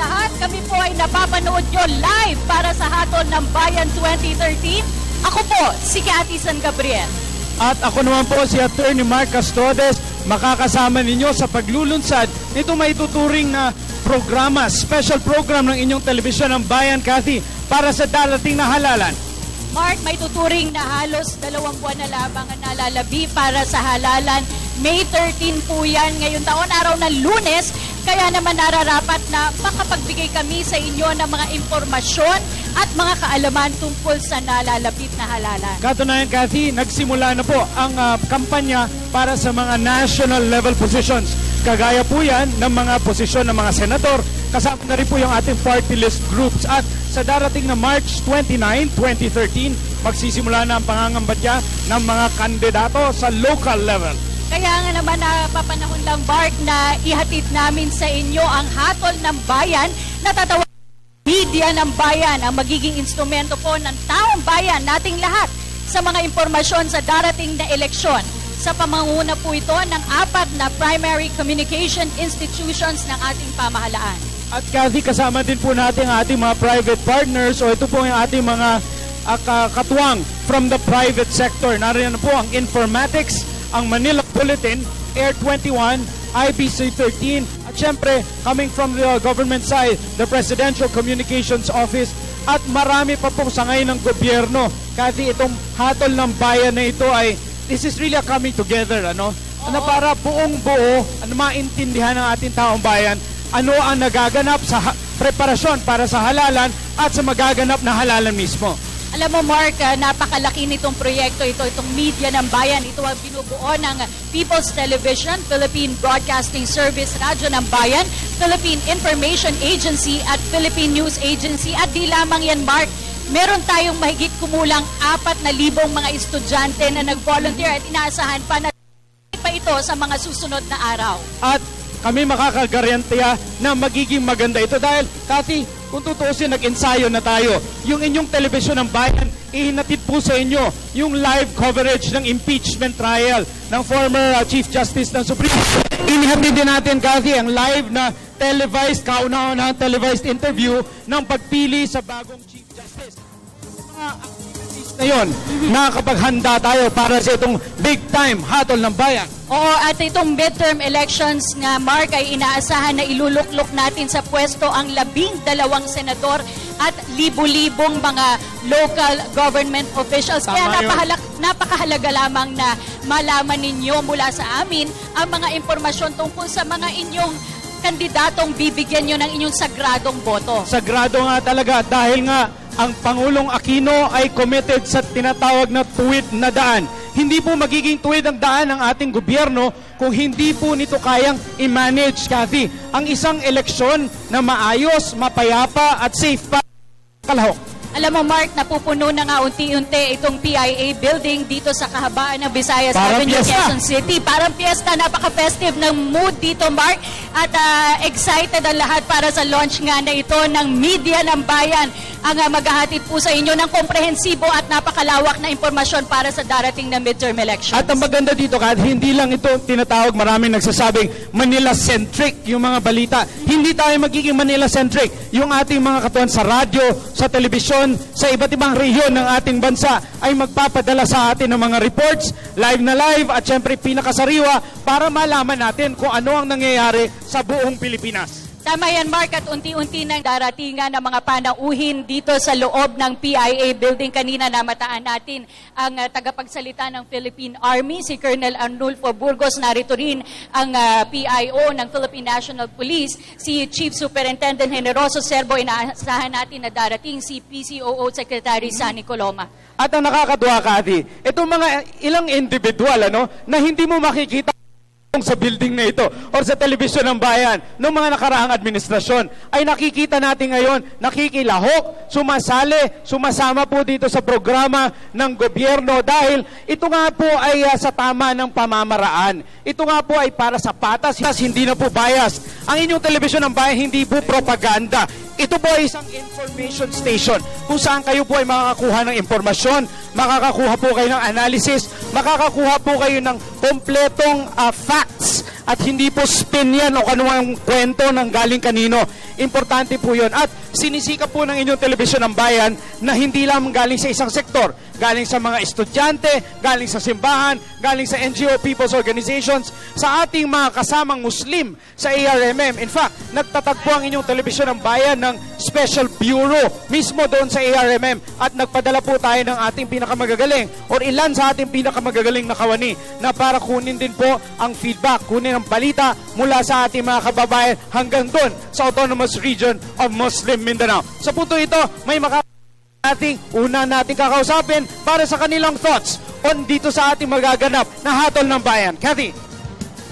lahat, kami po ay napapanood nyo live para sa Hatol ng Bayan 2013. Ako po, si Cathy San Gabriel. At ako naman po si Attorney Mark Castodes, makakasama ninyo sa paglulunsad nito may tuturing na programa, special program ng inyong telebisyon ng Bayan, Cathy, para sa darating na halalan. Mark, may tuturing na halos 2 buwan na lamang ang nalalabi para sa halalan. May 13 po yan ngayon taon, araw ng Lunes. Kaya naman nararapat na makapagbigay kami sa inyo ng mga impormasyon at mga kaalaman tungkol sa nalalapit na halalan. Katunayan, Cathy, nagsimula na po ang kampanya para sa mga national level positions. Kagaya po yan ng mga posisyon ng mga senador. Kasama na rin po yung ating party list groups. At sa darating na March 29, 2013, magsisimula na ang pangangambatya ng mga kandidato sa local level. Kaya nga naman napapanahon lang, Bart, na ihatid namin sa inyo ang Hatol ng Bayan na tatawag media ng bayan, ang magiging instrumento po ng taong bayan, nating lahat, sa mga impormasyon sa darating na eleksyon. Sa pamanguna po ito ng 4 na primary communication institutions ng ating pamahalaan. At Cathy, kasama din po natin ang ating mga private partners o ito po yung ating mga katuwang from the private sector. Nariyan po ang Informatics, ang Manila Bulletin, Air 21, IBC 13, at syempre, coming from the government side, the Presidential Communications Office, at marami pa po sa ngayon ng gobyerno. Kasi itong Hatol ng Bayan na ito ay, this is really a coming together, ano? Na para buong buo, maintindihan ng ating taong bayan, ano ang nagaganap sa preparasyon para sa halalan at sa magaganap na halalan mismo. Alam mo, Mark, napakalaki nitong proyekto ito, itong media ng bayan. Ito ang binubuo ng People's Television, Philippine Broadcasting Service, Radyo ng Bayan, Philippine Information Agency at Philippine News Agency. At di lamang yan, Mark, meron tayong mahigit kumulang 4,000 mga estudyante na nag-volunteer at inaasahan pa na ito sa mga susunod na araw. At kami makakagarantiya na magiging maganda ito dahil, Cathy, kung tutuusin, nag-ensayo na tayo. Yung inyong telebisyon ng bayan, ihinatid po sa inyo yung live coverage ng impeachment trial ng former Chief Justice ng Supreme Court. Inihatid din natin, Cathy, ang live na televised, kauna-unahang televised interview ng pagpili sa bagong Chief Justice. Mga activities na yun, nakakapaghanda tayo para sa itong big-time Hatol ng Bayan. Oo, at itong midterm elections nga, Mark, ay inaasahan na iluluklok natin sa pwesto ang 12 senador at libu-libong mga local government officials. Kaya napakahalaga lamang na malaman ninyo mula sa amin ang mga impormasyon tungkol sa mga inyong kandidatong bibigyan nyo ng inyong sagradong boto. Sagrado nga talaga dahil nga ang Pangulong Aquino ay committed sa tinatawag na tuwid na daan. Hindi po magiging tuwid ang daan ng ating gobyerno kung hindi po nito kayang i-manage, Cathy, ang isang eleksyon na maayos, mapayapa at safe pa kalahok. Alam mo, Mark, napupuno na nga unti-unti itong PIA building dito sa kahabaan ng Visayas Avenue, Quezon City. Parang fiesta, napaka-festive ng mood dito, Mark. At excited ang lahat para sa launch nga na ito ng Media ng Bayan. Ang maghahatid po sa inyo ng komprehensibo at napakalawak na impormasyon para sa darating na midterm elections. At ang maganda dito, Kat, hindi lang ito tinatawag, maraming nagsasabing Manila-centric yung mga balita. Hindi tayo magiging Manila-centric. Yung ating mga katuan sa radyo, sa telebisyon, sa iba't ibang rehiyon ng ating bansa ay magpapadala sa atin ng mga reports, live na live, at syempre pinakasariwa para malaman natin kung ano ang nangyayari sa buong Pilipinas. Tama yan, Mark, at unti-unti nang daratingan ng mga panauhin dito sa loob ng PIA building. Kanina namataan natin ang tagapagsalita ng Philippine Army, si Colonel Arnulfo Burgos. Narito rin ang PIO ng Philippine National Police, si Chief Superintendent Generoso Serbo. Inaasahan natin na darating si PCOO Secretary Sunny Coloma. At ang nakakatuwa, Cathy, itong mga ilang individual na hindi mo makikita sa building na ito o sa telebisyon ng bayan noong mga nakaraang administrasyon ay nakikita natin ngayon, nakikilahok, sumasama po dito sa programa ng gobyerno dahil ito nga po ay sa tama ng pamamaraan. Ito nga po ay para sa patas, hindi na po bias. Ang inyong telebisyon ng bayan hindi po propaganda. Ito po ay isang information station kung saan kayo po ay makakakuha ng impormasyon, makakakuha po kayo ng analysis, makakakuha po kayo ng kompletong facts at hindi po spin yan o kanuang kwento ng galing kanino. Importante po yun. At sinisikap po ng inyong telebisyon ng bayan na hindi lang galing sa isang sektor. Galing sa mga estudyante, galing sa simbahan, galing sa NGO, people's organizations, sa ating mga kasamang Muslim sa ARMM. In fact, nagtatagpo ang inyong telebisyon ng bayan ng Special Bureau mismo doon sa ARMM at nagpadala po tayo ng ating pinakamagagaling or ilan sa ating pinakamagagaling na kawani na para kunin din po ang feedback, kunin ang balita mula sa ating mga kababayan hanggang doon sa Autonomous Region of Muslim Mindanao. Sa punto ito, may una nating kakausapin para sa kanilang thoughts on dito sa ating magaganap na hatol ng bayan. Kathy.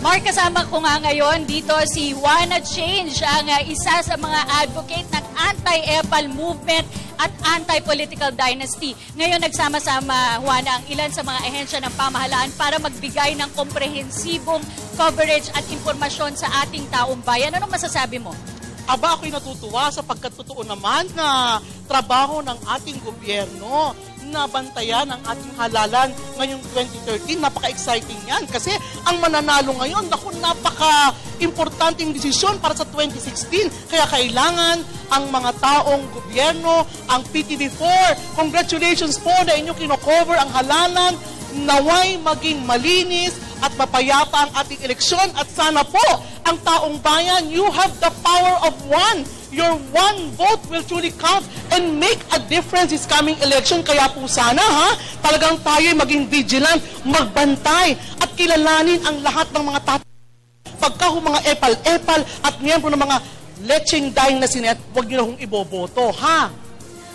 Mark, kasama ko nga ngayon dito si Juana Change, ang isa sa mga advocate ng anti-EPAL movement at anti-political dynasty. Ngayon nagsama-sama, Juana, ang ilan sa mga ehensya ng pamahalaan para magbigay ng komprehensibong coverage at impormasyon sa ating taong bayan. Anong masasabi mo? Aba, ako'y natutuwa sapagkat totoo naman na trabaho ng ating gobyerno na bantayan ang ating halalan ngayong 2013. Napaka-exciting yan kasi ang mananalo ngayon, naku, napaka-importanting desisyon para sa 2016. Kaya kailangan ang mga taong gobyerno, ang PTV4, congratulations po na inyong kino-cover ang halalan, naway maging malinis at mapayapa ang ating eleksyon at sana po ang taong bayan, you have the power of one. Your one vote will truly count and make a difference this coming election. Kaya po sana talagang tayo maging vigilant, magbantay at kilalanin ang lahat ng mga pagka mga epal-epal at miyembro ng mga lecheng dynasty na huwag nyo na hong iboboto,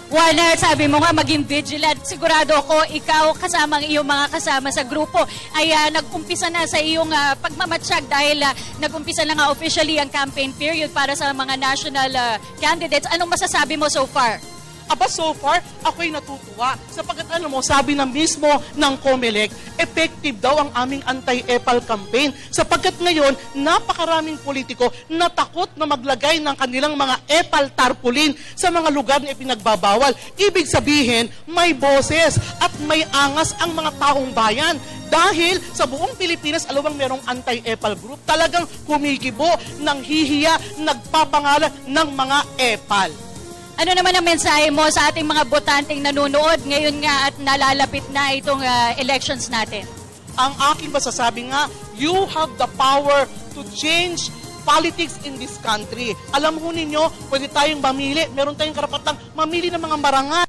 Juana, sabi mo nga maging vigilant. Sigurado ako, ikaw kasama ang iyong mga kasama sa grupo ay nag-umpisa na sa iyong pagmamatsyag dahil nag-umpisa na nga officially ang campaign period para sa mga national candidates. Anong masasabi mo so far? Aba, so far, ako'y natutuwa. Sapagkat alam mo, sabi na mismo ng COMELEC, effective daw ang aming anti-EPAL campaign. Sapagkat ngayon, napakaraming politiko na takot na maglagay ng kanilang mga EPAL tarpaulin sa mga lugar na ipinagbabawal. Ibig sabihin, may boses at may angas ang mga taong bayan. Dahil sa buong Pilipinas, alam bang merong anti-EPAL group, talagang kumikibo, nanghihiya, nagpapangalan ng mga EPAL. Ano naman ang mensahe mo sa ating mga botanteng nanonood ngayon nga at nalalapit na itong elections natin? Ang aking masasabi nga, you have the power to change politics in this country. Alam ho ninyo, pwede tayong mamili, meron tayong karapatang mamili ng mga marangal,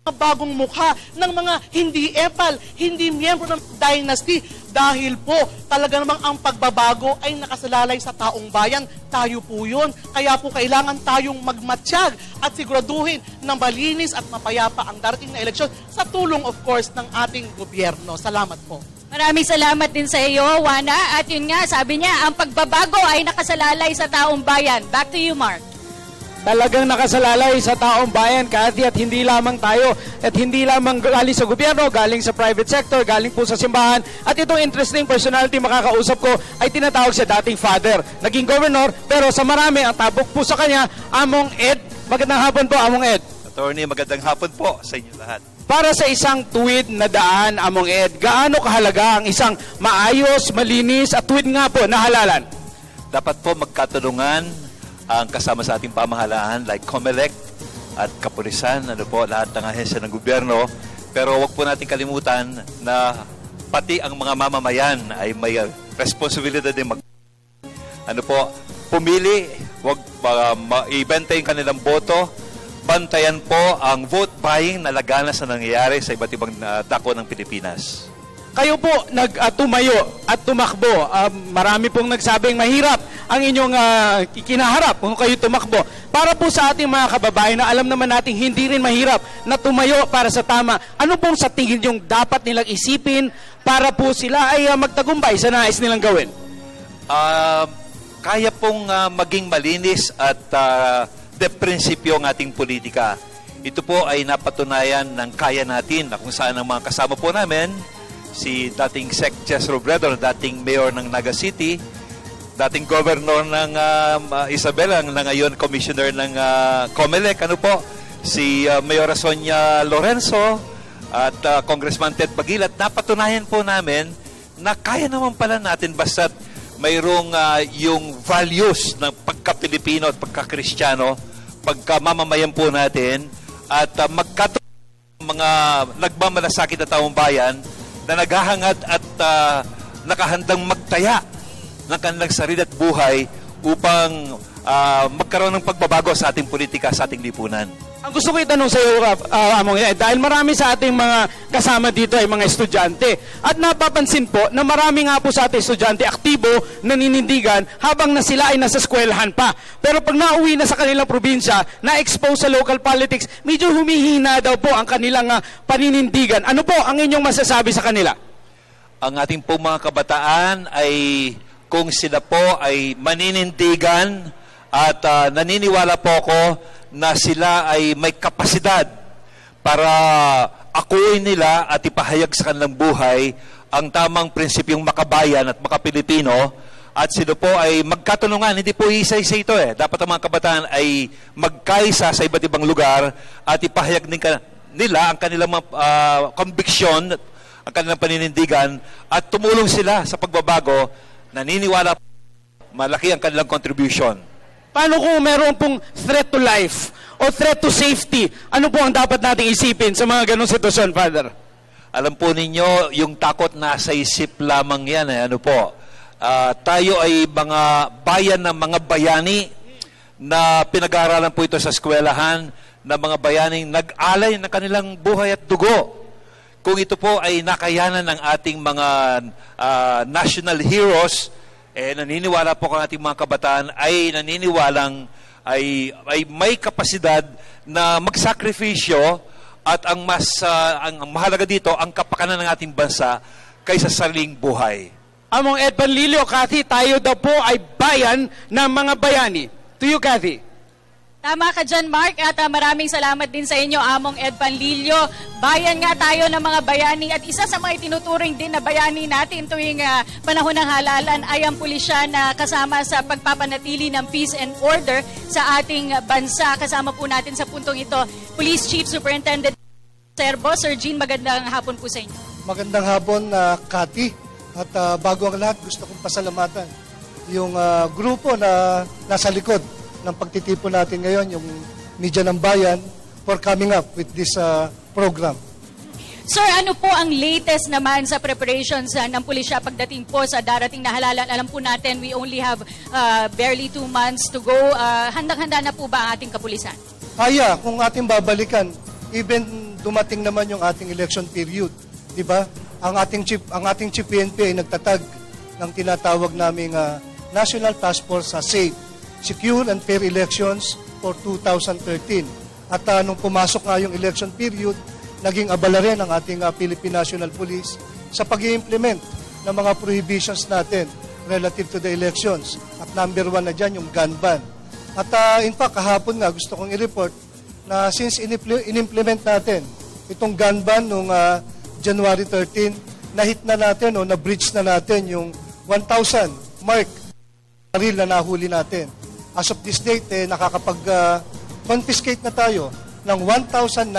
mga bagong mukha, ng mga hindi EPAL, hindi miyembro ng dynasty. Dahil po, talaga namang ang pagbabago ay nakasalalay sa taong bayan. Tayo po yun. Kaya po kailangan tayong magmatsyag at siguraduhin na malinis at mapayapa ang darating na eleksyon sa tulong, of course, ng ating gobyerno. Salamat po. Maraming salamat din sa iyo, Juana. At yun nga, sabi niya, ang pagbabago ay nakasalalay sa taong bayan. Back to you, Mark. Talagang nakasalalay sa taong bayan, Kathy, at hindi lamang tayo, at hindi lamang galing sa gobyerno, galing sa private sector, galing po sa simbahan. At itong interesting personality makakausap ko ay tinatawag sa dating father. Naging governor, pero sa marami, ang tabok po sa kanya, Among Ed. Magandang hapon po, Among Ed. Attorney, magandang hapon po sa inyo lahat. Para sa isang tuwid na daan, Among Ed, gaano kahalaga ang isang maayos, malinis, at tuwid nga po na halalan? Dapat po magkatulungan ang kasama sa ating pamahalaan like COMELEC at Kapulisan, lahat ng ahensya ng gobyerno. Pero wag po natin kalimutan na pati ang mga mamamayan ay may responsibilidad din pumili, wag ibenta yung kanilang boto, bantayan po ang vote buying na laganas na nangyayari sa iba't ibang dako ng Pilipinas. Kayo po tumayo at tumakbo. Marami pong nagsabing mahirap ang inyong ikinaharap kung kayo tumakbo. Para po sa ating mga kababayan na alam naman natin hindi rin mahirap na tumayo para sa tama, ano pong sa tingin yung dapat nilang isipin para po sila ay magtagumpay sa nais nilang gawin? Kaya pong maging malinis at de prinsipyo ang ating politika. Ito po ay napatunayan ng kaya natin na kung saan ang mga kasama po namin, si dating Sec. Chess Robredo, dating mayor ng Naga City, dating governor ng Isabela, na ngayon commissioner ng COMELEC, si Mayor Sonia Lorenzo at Congressman Ted Bagilat. Napatunayan po namin na kaya naman pala natin basta't mayroong yung values ng pagka-Pilipino at pagka-Kristiyano, pagka-mamamayan po natin, at mga nagmamalasakit na taong bayan na naghahangad at nakahandang magtaya ng kanilang sarili at buhay upang magkaroon ng pagbabago sa ating politika, sa ating lipunan. Ang gusto ko itanong sa iyo, Among Ed, dahil marami sa ating mga kasama dito ay mga estudyante. At napapansin po na marami nga po sa ating estudyante aktibo, naninindigan, habang na sila ay nasa eskwelahan pa. Pero pag nauwi na sa kanilang probinsya, na-expose sa local politics, medyo humihina daw po ang kanilang paninindigan. Ano po ang inyong masasabi sa kanila? Ang ating pong mga kabataan ay kung sila po ay maninindigan at naniniwala po ako na sila ay may kapasidad para akuin nila at ipahayag sa kanilang buhay ang tamang prinsipyong makabayan at makapilipino, at sila po ay magkatulungan. Hindi po isa-isa ito Dapat ang mga kabataan ay magkaisa sa iba't ibang lugar at ipahayag nila ang kanilang conviction, ang kanilang paninindigan, at tumulong sila sa pagbabago. Naniniwala malaki ang kanilang contribution. Paano kung meron pong threat to life o threat to safety? Ano po ang dapat nating isipin sa mga ganong sitwasyon, Father? Alam po ninyo, yung takot nasa isip lamang yan. Ano po? Tayo ay mga bayan ng mga bayani na pinag-aaralan po ito sa eskwelahan, na mga bayaning nag-alay ng kanilang buhay at dugo. Kung ito po ay nakayanan ng ating mga national heroes, naniniwala po ang ating mga kabataan ay naniniwalang ay may kapasidad na magsakripisyo, at ang mahalaga dito, ang kapakanan ng ating bansa kaysa sariling buhay. Among Ed Panlilio, Cathy, tayo daw po ay bayan ng mga bayani. To you, Cathy. Tama ka dyan, Mark, at maraming salamat din sa inyo, Among Ed Panlilio. Bayan nga tayo ng mga bayani, at isa sa mga itinuturing din na bayani natin tuwing panahon ng halalan ay ang pulisya na kasama sa pagpapanatili ng peace and order sa ating bansa. Kasama po natin sa puntong ito, Police Chief Superintendent Serbo. Sir Jean, magandang hapon po sa inyo. Magandang hapon, Cathy. At bago ang lahat, gusto kong pasalamatan yung grupo na nasa likod ng pagtitipon natin ngayon, yung Media ng Bayan, for coming up with this program. Sir, ano po ang latest naman sa preparations ng pulisya pagdating po sa darating na halalan? Alam po natin, we only have barely 2 months to go. Handang-handa na po ba ang ating kapulisan? Kung ating babalikan, even dumating naman yung ating election period, di ba? Ang ating chief PNP ay nagtatag ng tinatawag naming National Task Force sa SAFE, Secure and Fair Elections for 2013. At nung pumasok nga yung election period, naging abala rin ang ating Philippine National Police sa pag-i-implement ng mga prohibitions natin relative to the elections. At number 1 na dyan yung gun ban. At in fact, kahapon nga gusto kong i-report na since in-implement natin itong gun ban noong January 13, na-hit na natin o na-breach na natin yung 1,000 mark baril na nahuli natin. As of this date, nakakapag-confiscate na tayo ng 1,019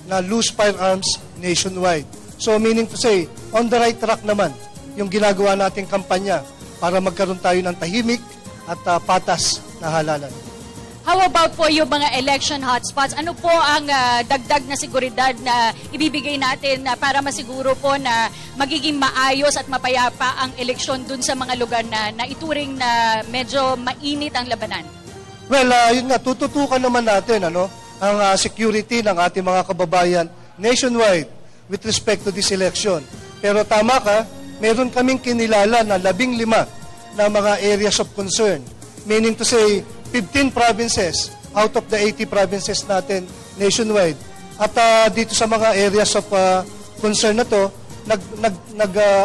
na loose firearms nationwide. So meaning to say, on the right track naman yung ginagawa nating kampanya para magkaroon tayo ng tahimik at patas na halalan. How about po yung mga election hotspots? Ano po ang dagdag na seguridad na ibibigay natin para masiguro po na magiging maayos at mapayapa ang eleksyon dun sa mga lugar na ituring na medyo mainit ang labanan? Well, yun nga, tututukan naman natin ang security ng ating mga kababayan nationwide with respect to this election. Pero tama ka, meron kaming kinilala na 15 na mga areas of concern. Meaning to say, 15 provinces out of the 80 provinces natin nationwide. At dito sa mga areas of concern na to,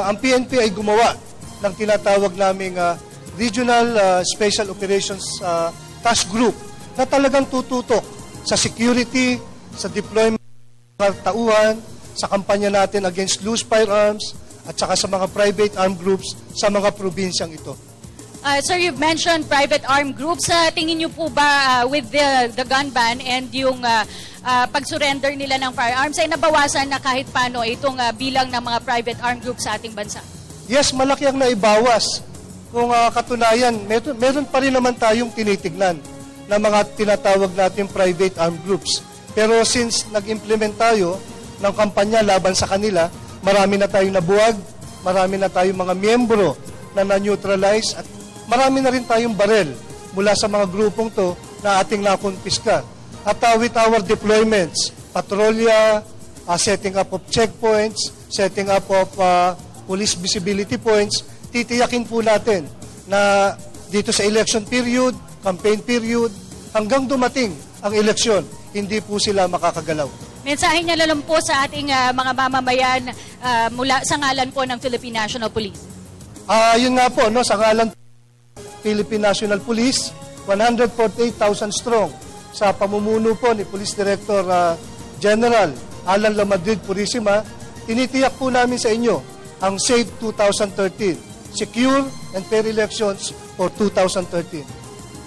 ang PNP ay gumawa ng tinatawag naming Regional Special Operations Task Group na talagang tututok sa security, sa deployment ng tauhan, sa kampanya natin against loose firearms, at saka sa mga private armed groups sa mga probinsyang ito. Sir, you've mentioned private armed groups. Tingin niyo po ba with the gun ban and yung pag-surrender nila ng firearms ay nabawasan na kahit paano itong bilang ng mga private armed groups sa ating bansa? Yes, malaki ang naibawas. kung katunayan, meron pa rin naman tayong tinitignan na mga tinatawag natin private armed groups. Pero since nag-implement tayo ng kampanya laban sa kanila, marami na tayong nabuwag, marami na tayong mga miyembro na na-neutralize at marami na rin tayong barel mula sa mga grupong to na ating nakumpiska. At with our deployments, patrolya, setting up of checkpoints, setting up of police visibility points, titiyakin po natin na dito sa election period, campaign period, hanggang dumating ang eleksyon, hindi po sila makakagalaw. Mensahe niya lang po sa ating mga mamamayan mula sa ngalan po ng Philippine National Police. Yun nga po, no, sa ngalan Philippine National Police, 148,000 strong sa pamumuno po ni Police Director General Alan Lamadrid Purisima, tinitiyak po namin sa inyo ang SAFE 2013, Secure and Fair Elections for 2013.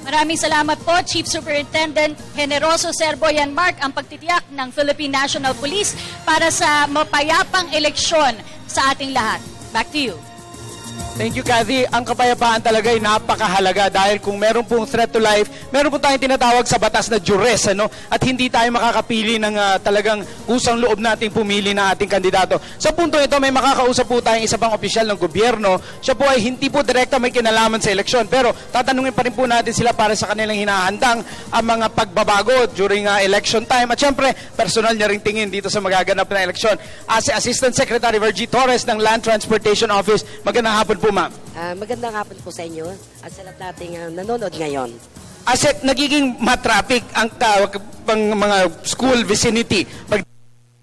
Maraming salamat po, Chief Superintendent Generoso Sir Boyan Mark, ang pagtitiyak ng Philippine National Police para sa mapayapang eleksyon sa ating lahat. Back to you. Thank you, Kathy. Ang kapayapaan talaga ay napakahalaga dahil kung meron pong threat to life, meron po tayong tinatawag sa batas na duress, at hindi tayo makakapili ng talagang kusang loob nating pumili na ating kandidato. Sa punto ito, may makakausap po tayong isa pang opisyal ng gobyerno. Siya po ay hindi po direkta may kinalaman sa eleksyon, pero tatanungin pa rin po natin sila para sa kanilang hinahandang ang mga pagbabago during election time. At syempre, personal niya ring tingin dito sa magaganap na eleksyon. Si Assistant Secretary Virgie Torres ng Land Transportation Office, magandang hapon po, ma'am. Magandang hapon po sa inyo at sa lahat nating nanonood ngayon. Aset, nagiging matraffic ang tawag ng mga school vicinity pag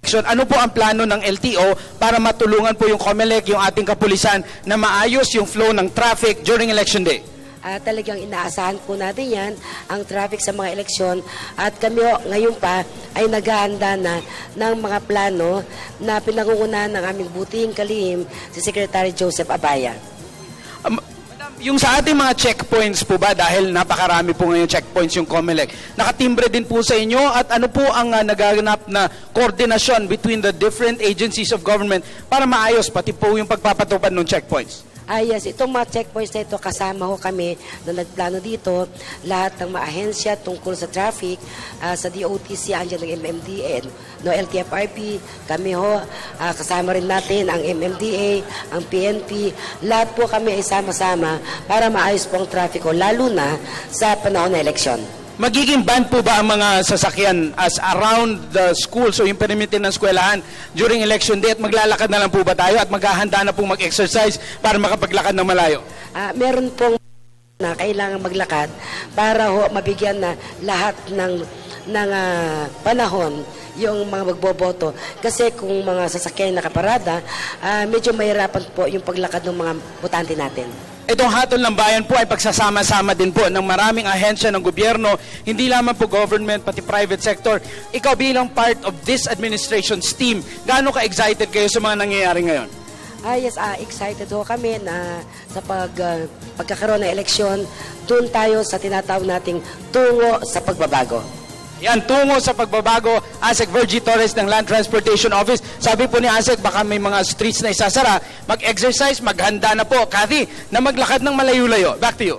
election. Ano po ang plano ng LTO para matulungan po yung COMELEC, yung ating kapulisan, na maayos yung flow ng traffic during election day? Talagang inaasahan po natin yan, ang traffic sa mga eleksyon, at kami ngayon pa ay naghahanda na ng mga plano na pinangungunahan ng aming butihing kalihim si Secretary Joseph Abaya. Yung sa ating mga checkpoints po ba, dahil napakarami po ngayon checkpoints yung COMELEC, nakatimbre din po sa inyo at ano po ang nagaganap na koordinasyon between the different agencies of government para maayos pati po yung pagpapatupad ng checkpoints? Yes, itong mga checkpoints na ito, kasama ho kami na nagplano dito, lahat ng mga ahensya tungkol sa traffic, sa DOTC, andyan ng MMDA, no, LTFRB, kami ho, kasama rin natin ang MMDA, ang PNP, lahat po kami ay sama-sama para maayos po ang traffic ho, lalo na sa panahon ng eleksyon. Magiging ban po ba ang mga sasakyan as around the school, so yung perimeter ng eskwelahan during election day, at maglalakad na lang po ba tayo at maghahanda na pong mag-exercise para makapaglakad ng malayo? Meron pong na kailangan maglakad para ho mabigyan na lahat ng panahon yung mga magboboto. Kasi kung mga sasakyan nakaparada, medyo mahirapan po yung paglakad ng mga botante natin. Itong hatol ng bayan po ay pagsasama-sama din po ng maraming ahensya ng gobyerno, hindi lamang po government, pati private sector. Ikaw bilang part of this administration's team, gaano ka-excited kayo sa mga nangyayari ngayon? Yes, excited ho kami na sa pagkakaroon ng eleksyon, doon tayo sa tinatawag nating tungo sa pagbabago. Yan, tungo sa pagbabago, ASEC Virgie Torres ng Land Transportation Office. Sabi po ni ASEC, baka may mga streets na isasara, mag-exercise, maghanda na po, Kathy, na maglakad ng malayo-layo. Back to you.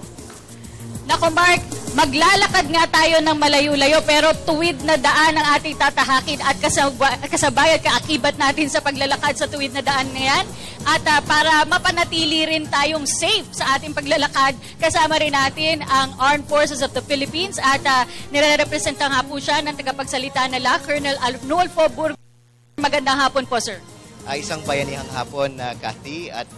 Nako Mark, maglalakad nga tayo ng malayo-layo pero tuwid na daan ang ating tatahakin at kasabay at kaakibat natin sa paglalakad sa tuwid na daan na yan. At para mapanatili rin tayong safe sa ating paglalakad, kasama rin natin ang Armed Forces of the Philippines at nire-representa nga po siya ng tagapagsalita nila, Colonel Arnulfo Burgos. Magandang hapon po, sir. Isang bayanihang hapon, Kathy, at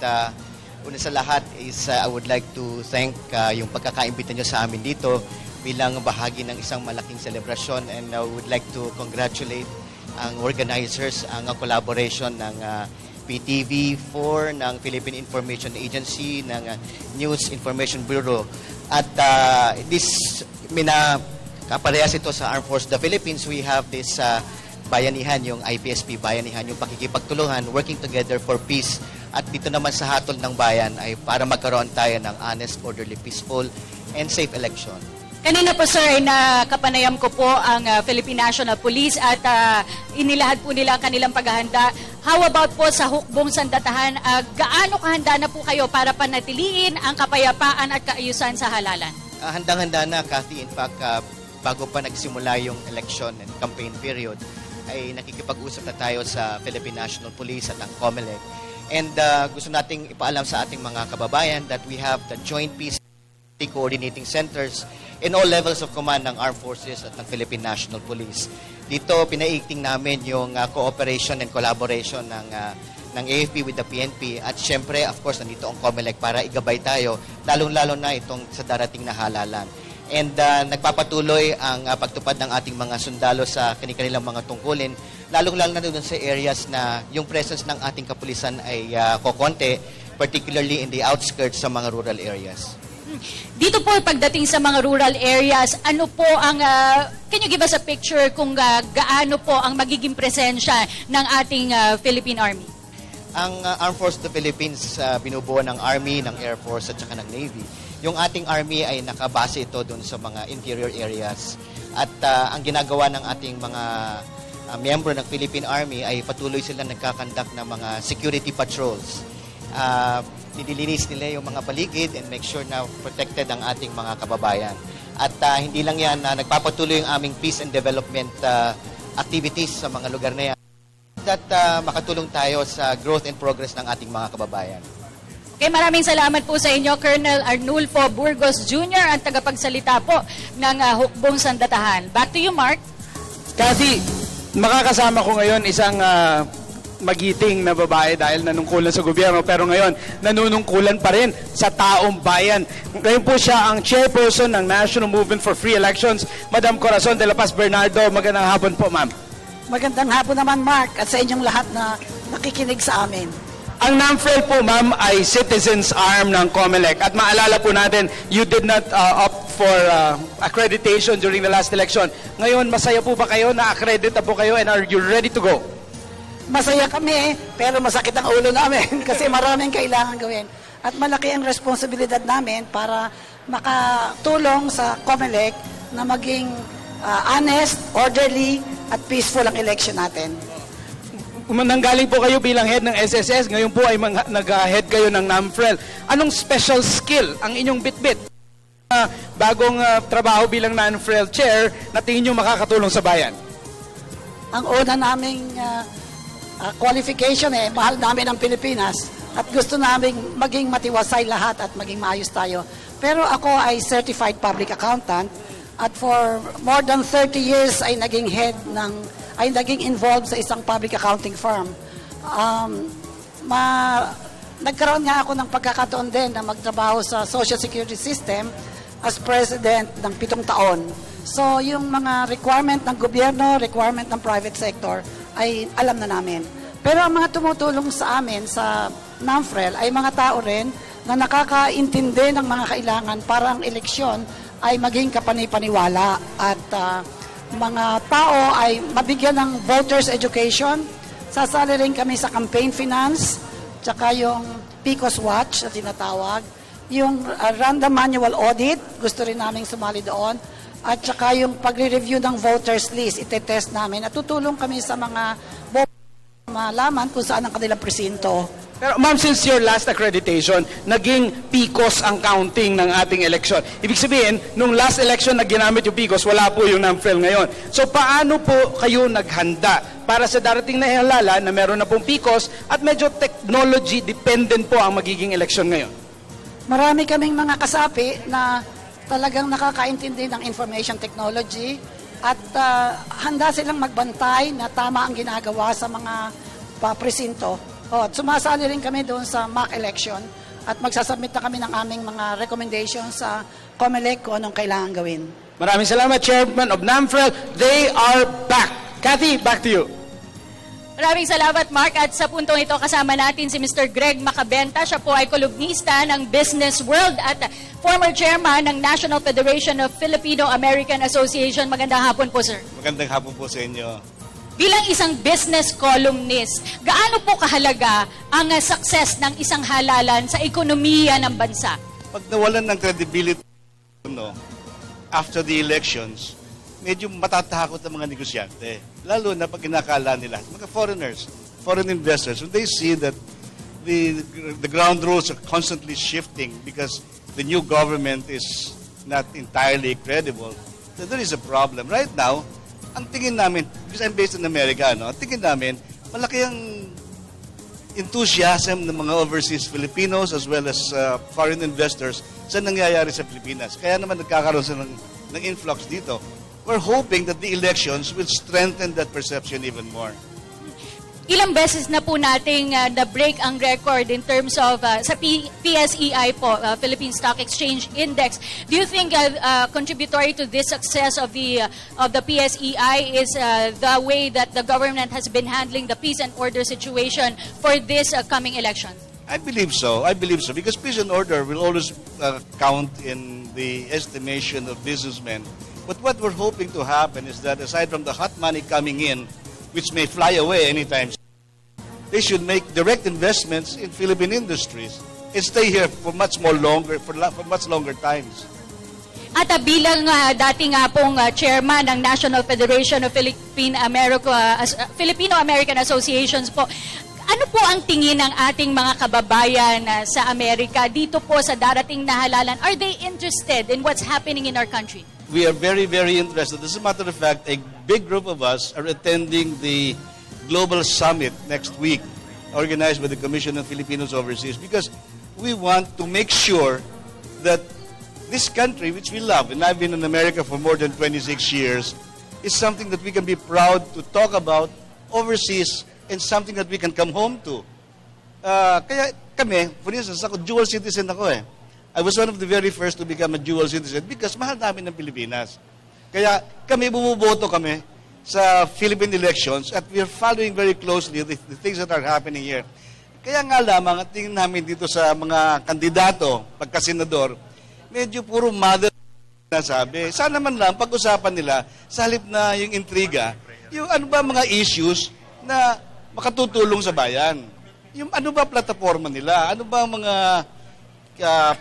una sa lahat is I would like to thank yung pagkakaimbita nyo sa amin dito bilang bahagi ng isang malaking selebrasyon, and I would like to congratulate ang organizers, ang collaboration ng PTV4, ng Philippine Information Agency, ng News Information Bureau. At kaparehas ito sa Armed Forces of the Philippines. We have this bayanihan, yung IPSP bayanihan, yung pakikipagtulungan, working together for peace. At dito naman sa hatol ng bayan ay para magkaroon tayo ng honest, orderly, peaceful, and safe election. Kanina po sir, nakapanayam ko po ang Philippine National Police at inilahad po nila ang kanilang paghahanda. How about po sa hukbong sandatahan? Gaano kahanda na po kayo para panatiliin ang kapayapaan at kaayusan sa halalan? Handang-handa na, Kathy. In fact, bago pa nagsimula yung election and campaign period, ay nakikipag-usap na tayo sa Philippine National Police at ang COMELEC. And gusto nating ipaalam sa ating mga kababayan that we have the Joint Peace Coordinating Centers in all levels of command ng Armed Forces at ng Philippine National Police. Dito, pinaiigting namin yung cooperation and collaboration ng AFP with the PNP at syempre, of course, nandito ang COMELEC para igabay tayo, lalong-lalo na itong sa darating na halalan. And nagpapatuloy ang pagtupad ng ating mga sundalo sa kanilang mga tungkulin, lalong-lalo na doon sa areas na yung presence ng ating kapulisan ay kokonti, particularly in the outskirts sa mga rural areas. Dito po, pagdating sa mga rural areas, ano po ang, can you give us a picture kung gaano po ang magiging presensya ng ating Philippine Army? Ang Armed Forces of the Philippines, binubuo ng Army, ng Air Force at saka ng Navy. Yung ating Army ay nakabase ito doon sa mga interior areas. At ang ginagawa ng ating mga miyembro ng Philippine Army ay patuloy silang nagkakandak ng mga security patrols. Nililinis nila yung mga paligid and make sure na protected ang ating mga kababayan. At hindi lang yan, nagpapatuloy yung aming peace and development activities sa mga lugar na yan. That makatulong tayo sa growth and progress ng ating mga kababayan. Okay, maraming salamat po sa inyo, Colonel Arnulfo Burgos Jr., ang tagapagsalita po ng hukbong sandatahan. Back to you, Mark. Kathy, makakasama ko ngayon isang magiting na babae dahil nanungkulan sa gobyerno, pero ngayon nanunungkulan pa rin sa taong bayan. Ngayon po siya ang chairperson ng National Movement for Free Elections, Madam Corazon de la Paz Bernardo. Magandang hapon po, ma'am. Magandang hapon naman, Mark, at sa inyong lahat na nakikinig sa amin. Ang NAMFREL po, ma'am, ay citizens arm ng COMELEC. At maalala po natin, you did not opt for accreditation during the last election. Ngayon, masaya po ba kayo? Na-accredit na po kayo and are you ready to go? Masaya kami, pero masakit ang ulo namin kasi maraming kailangan gawin. At malaki ang responsibilidad namin para makatulong sa COMELEC na maging honest, orderly, at peaceful ang election natin. Nanggaling po kayo bilang head ng SSS, ngayon po ay nag-head kayo ng NAMFREL. Anong special skill ang inyong bitbit? Bagong trabaho bilang NAMFREL chair na tingin nyo makakatulong sa bayan? Ang una naming qualification mahal namin ang Pilipinas at gusto namin maging matiwasay lahat at maging maayos tayo. Pero ako ay certified public accountant at for more than 30 years ay naging naging involved sa isang public accounting firm. Nagkaroon nga ako ng pagkakataon din na magtrabaho sa Social Security System as president ng 7 taon. So yung mga requirement ng gobyerno, requirement ng private sector ay alam na namin. Pero ang mga tumutulong sa amin sa NAMFREL ay mga tao rin na nakakaintindi ng mga kailangan para ang eleksyon ay maging kapanipaniwala at mga tao ay mabigyan ng voters education. Sasali rin kami sa campaign finance, tsaka yung PCOS Watch na tinatawag, yung random manual audit, gusto rin namin sumali doon, at tsaka yung pagre-review ng voters list, itetest namin. At tutulong kami sa mga malaman kung saan ang kanilang presinto. Pero ma'am, since your last accreditation, naging PCOS ang counting ng ating election. Ibig sabihin, nung last election na ginamit yung PCOS, wala po yung NAMFREL ngayon. So paano po kayo naghanda para sa darating na halala na meron na pong PCOS at medyo technology dependent po ang magiging election ngayon? Marami kaming mga kasapi na talagang nakakaintindi ng information technology at handa silang magbantay na tama ang ginagawa sa mga presinto. At sumasali rin kami doon sa mock election at magsasubmit na kami ng aming mga recommendations sa COMELEC kung anong kailangan gawin. Maraming salamat, Chairman of NAMFREL. They are back. Kathy, back to you. Maraming salamat, Mark. At sa puntong ito, kasama natin si Mr. Greg Macabenta. Siya po ay kolumnista ng Business World at former chairman ng National Federation of Filipino-American Association. Magandang hapon po, sir. Magandang hapon po sa inyo. Bilang isang business columnist, gaano po kahalaga ang success ng isang halalan sa ekonomiya ng bansa? Pag nawalan ng credibility after the elections, medyo matatakot ang mga negosyante. Lalo na pag inakala nila, mga foreigners, foreign investors, when they see that the ground rules are constantly shifting because the new government is not entirely credible, then there is a problem. Right now, ang tingin namin, because I'm based in America, no, ang tingin namin, malaki ang enthusiasm ng mga overseas Filipinos as well as foreign investors sa nangyayari sa Pilipinas. Kaya naman nagkakaroon sila ng influx dito. We're hoping that the elections will strengthen that perception even more. Ilang beses na po nating na-break ang record in terms of sa PSEI po, Philippine Stock Exchange Index. Do you think contributory to this success of the PSEI is the way that the government has been handling the peace and order situation for this coming election? I believe so. I believe so because peace and order will always count in the estimation of businessmen. But what we're hoping to happen is that aside from the hot money coming in, which may fly away anytime soon, they should make direct investments in Philippine industries and stay here for much longer times. At bilang dating pong chairman ng National Federation of Filipino-American Associations po, ano po ang tingin ng ating mga kababayan sa Amerika dito po sa darating na halalan? Are they interested in what's happening in our country? We are very, very interested. As a matter of fact, a big group of us are attending the Global Summit next week, organized by the Commission of Filipinos Overseas, because we want to make sure that this country, which we love, and I've been in America for more than 26 years, is something that we can be proud to talk about overseas and something that we can come home to. Kaya kami, for instance, ako, dual citizen ako eh. I was one of the very first to become a dual citizen because mahal namin ng Pilipinas. Kaya kami, bumuboto kami sa Philippine elections at we are following very closely the things that are happening here. Kaya nga lamang, at tingin namin dito sa mga kandidato, pagka-senador, medyo puro mother na sabi. Sana man lang, pag-usapan nila, sa halip na yung intriga, yung ano ba mga issues na makatutulong sa bayan. Yung ano ba plataforma nila, ano ba mga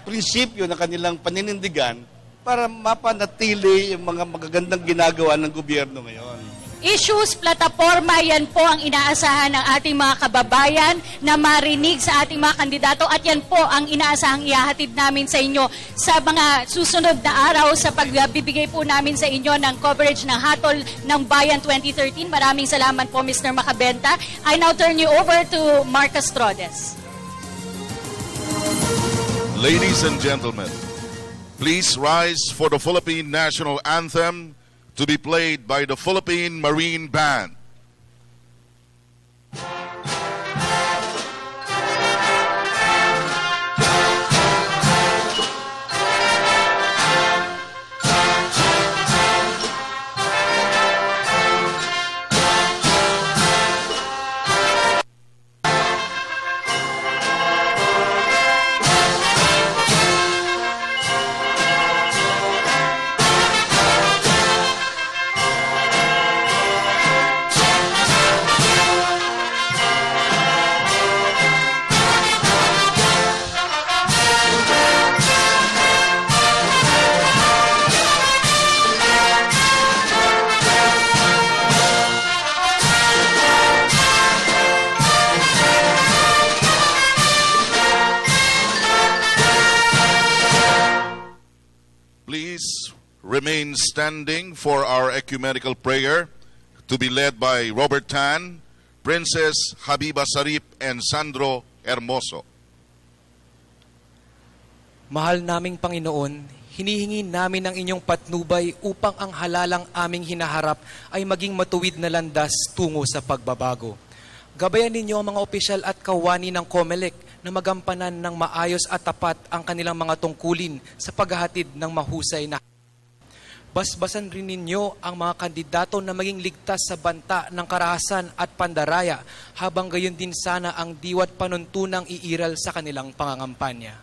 prinsipyo na kanilang paninindigan para mapanatili yung mga magagandang ginagawa ng gobyerno ngayon. Issues, plataforma, yan po ang inaasahan ng ating mga kababayan na marinig sa ating mga kandidato at yan po ang inaasahang ihahatid namin sa inyo sa mga susunod na araw sa pagbibigay po namin sa inyo ng coverage ng Hatol ng Bayan 2013. Maraming salamat po, Mr. Macabenta. I now turn you over to Marcus Trodes. Ladies and gentlemen, please rise for the Philippine National Anthem to be played by the Philippine Marine Band. Remain standing for our ecumenical prayer to be led by Robert Tan, Princess Habiba Sarip, and Sandro Hermoso. Mahal naming Panginoon, hinihingi namin ang inyong patnubay upang ang halalang aming hinaharap ay maging matuwid na landas tungo sa pagbabago. Gabayan ninyo ang mga opisyal at kawani ng COMELEC na magampanan ng maayos at tapat ang kanilang mga tungkulin sa paghahatid ng mahusay na. Basbasan rin ninyo ang mga kandidato na maging ligtas sa banta ng karahasan at pandaraya habang gayon din sana ang diwat panuntunang iiral sa kanilang pangangampanya.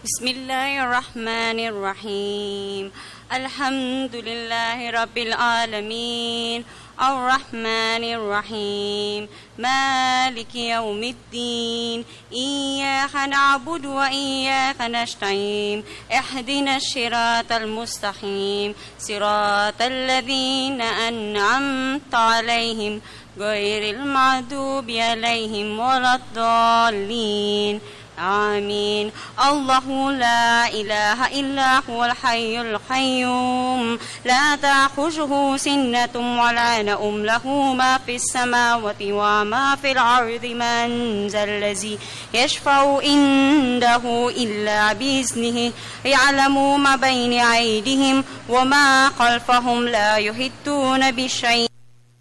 Bismillahirrahmanirrahim. Alhamdulillahi Rabbil Alamin. الرحمن الرحيم مالك يوم الدين إياك نعبد وإياك نستعين اهدنا الصراط المستقيم صراط الذين أنعمت عليهم غير المغضوب عليهم ولا الضالين آمين. الله لا إله إلا هو الحي القيوم لا تأخذه سنة ولا نوم له ما في السماوات وما في الأرض من ذا الذي يشفع عنده إلا بإذنه يعلم ما بين أيديهم وما خلفهم لا يحيطون بشيء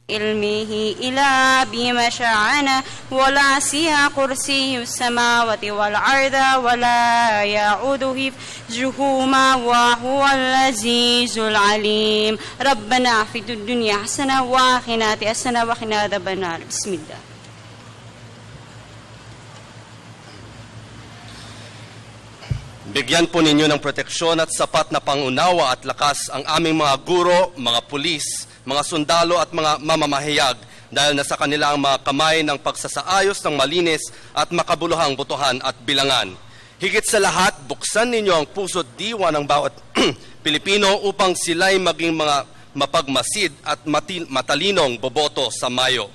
علمه إلا بما شاء ولا سع كرسي السماوات والأرض ولا يؤوده حفظهما وهو العزيز العليم. ربنا في الدنيا حسنة وآخرة حسنة وقنا عذاب النار. بسم الله. Bigyan po ninyo ng proteksyon at sapat na pangunawa at lakas ang aming mga guro, mga pulis, mga sundalo at mga mamamahayag dahil nasa kanila ang mga kamay ng pagsasaayos ng malinis at makabuluhang botohan at bilangan. Higit sa lahat, buksan ninyo ang puso't diwa ng bawat Pilipino upang sila'y maging mga mapagmasid at matalinong boboto sa Mayo.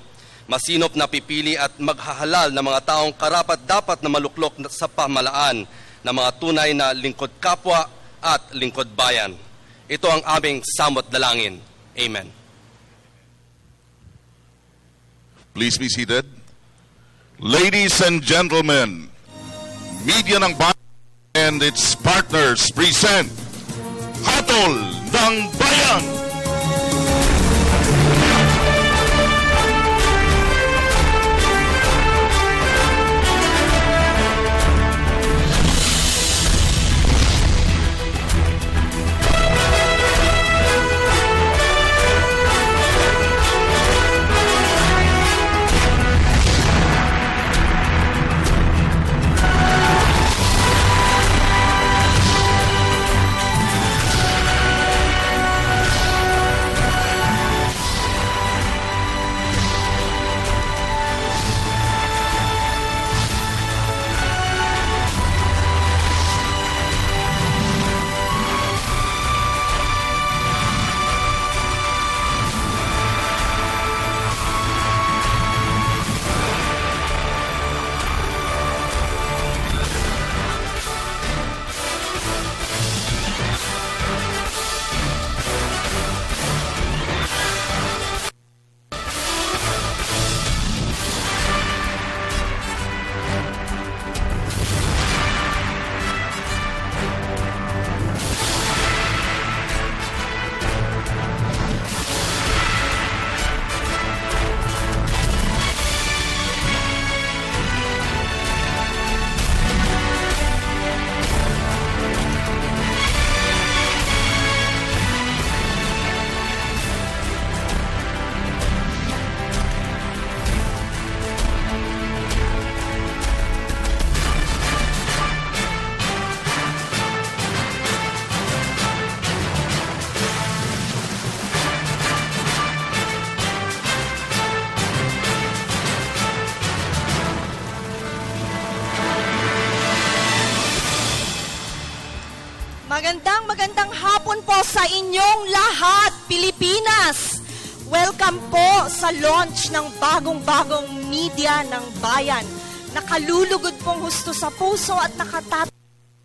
Masinop na pipili at maghahalal ng mga taong karapat-dapat na maluklok sa pamalaan na mga tunay na lingkod kapwa at lingkod bayan. Ito ang aming samot dalangin. Amen. Please be seated. Ladies and gentlemen, Media ng Bayan and its partners present Hatol ng Bayan! Magandang hapon po sa inyong lahat, Pilipinas! Welcome po sa launch ng bagong-bagong Media ng Bayan. Nakalulugod pong husto sa puso at nakatatang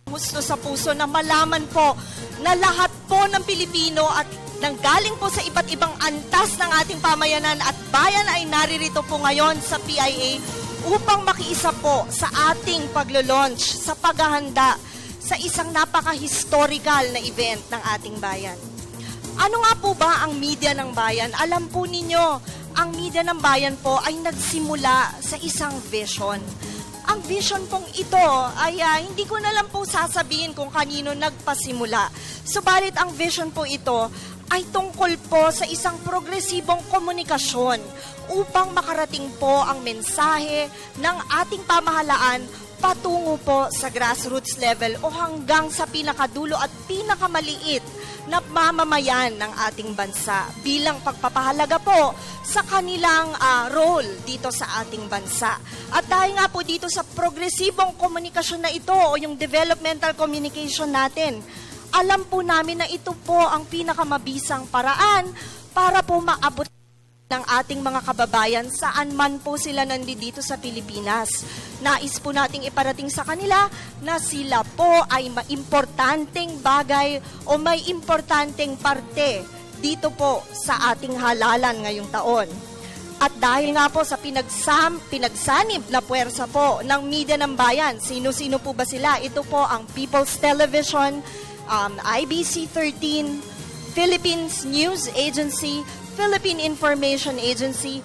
husto sa puso na malaman po na lahat po ng Pilipino at nanggaling po sa iba't ibang antas ng ating pamayanan at bayan ay naririto po ngayon sa PIA upang makiisa po sa ating paglo-launch, sa paghahanda sa isang napaka-historical na event ng ating bayan. Ano nga po ba ang Media ng Bayan? Alam po ninyo, ang Media ng Bayan po ay nagsimula sa isang vision. Ang vision pong ito ay hindi ko na lang po sasabihin kung kanino nagpasimula. Subalit ang vision po ito ay tungkol po sa isang progresibong komunikasyon upang makarating po ang mensahe ng ating pamahalaan patungo po sa grassroots level o hanggang sa pinakadulo at pinakamaliit na mamamayan ng ating bansa bilang pagpapahalaga po sa kanilang role dito sa ating bansa. At dahil nga po dito sa progresibong komunikasyon na ito o yung developmental communication natin, alam po namin na ito po ang pinakamabisang paraan para po maabot ng ating mga kababayan saan man po sila nandito sa Pilipinas. Nais po nating iparating sa kanila na sila po ay maimportanteng bagay o may importanteng parte dito po sa ating halalan ngayong taon. At dahil nga po sa pinagsanib na puwersa po ng media ng bayan, sino-sino po ba sila? Ito po ang People's Television, IBC 13, Philippines News Agency, Philippine Information Agency,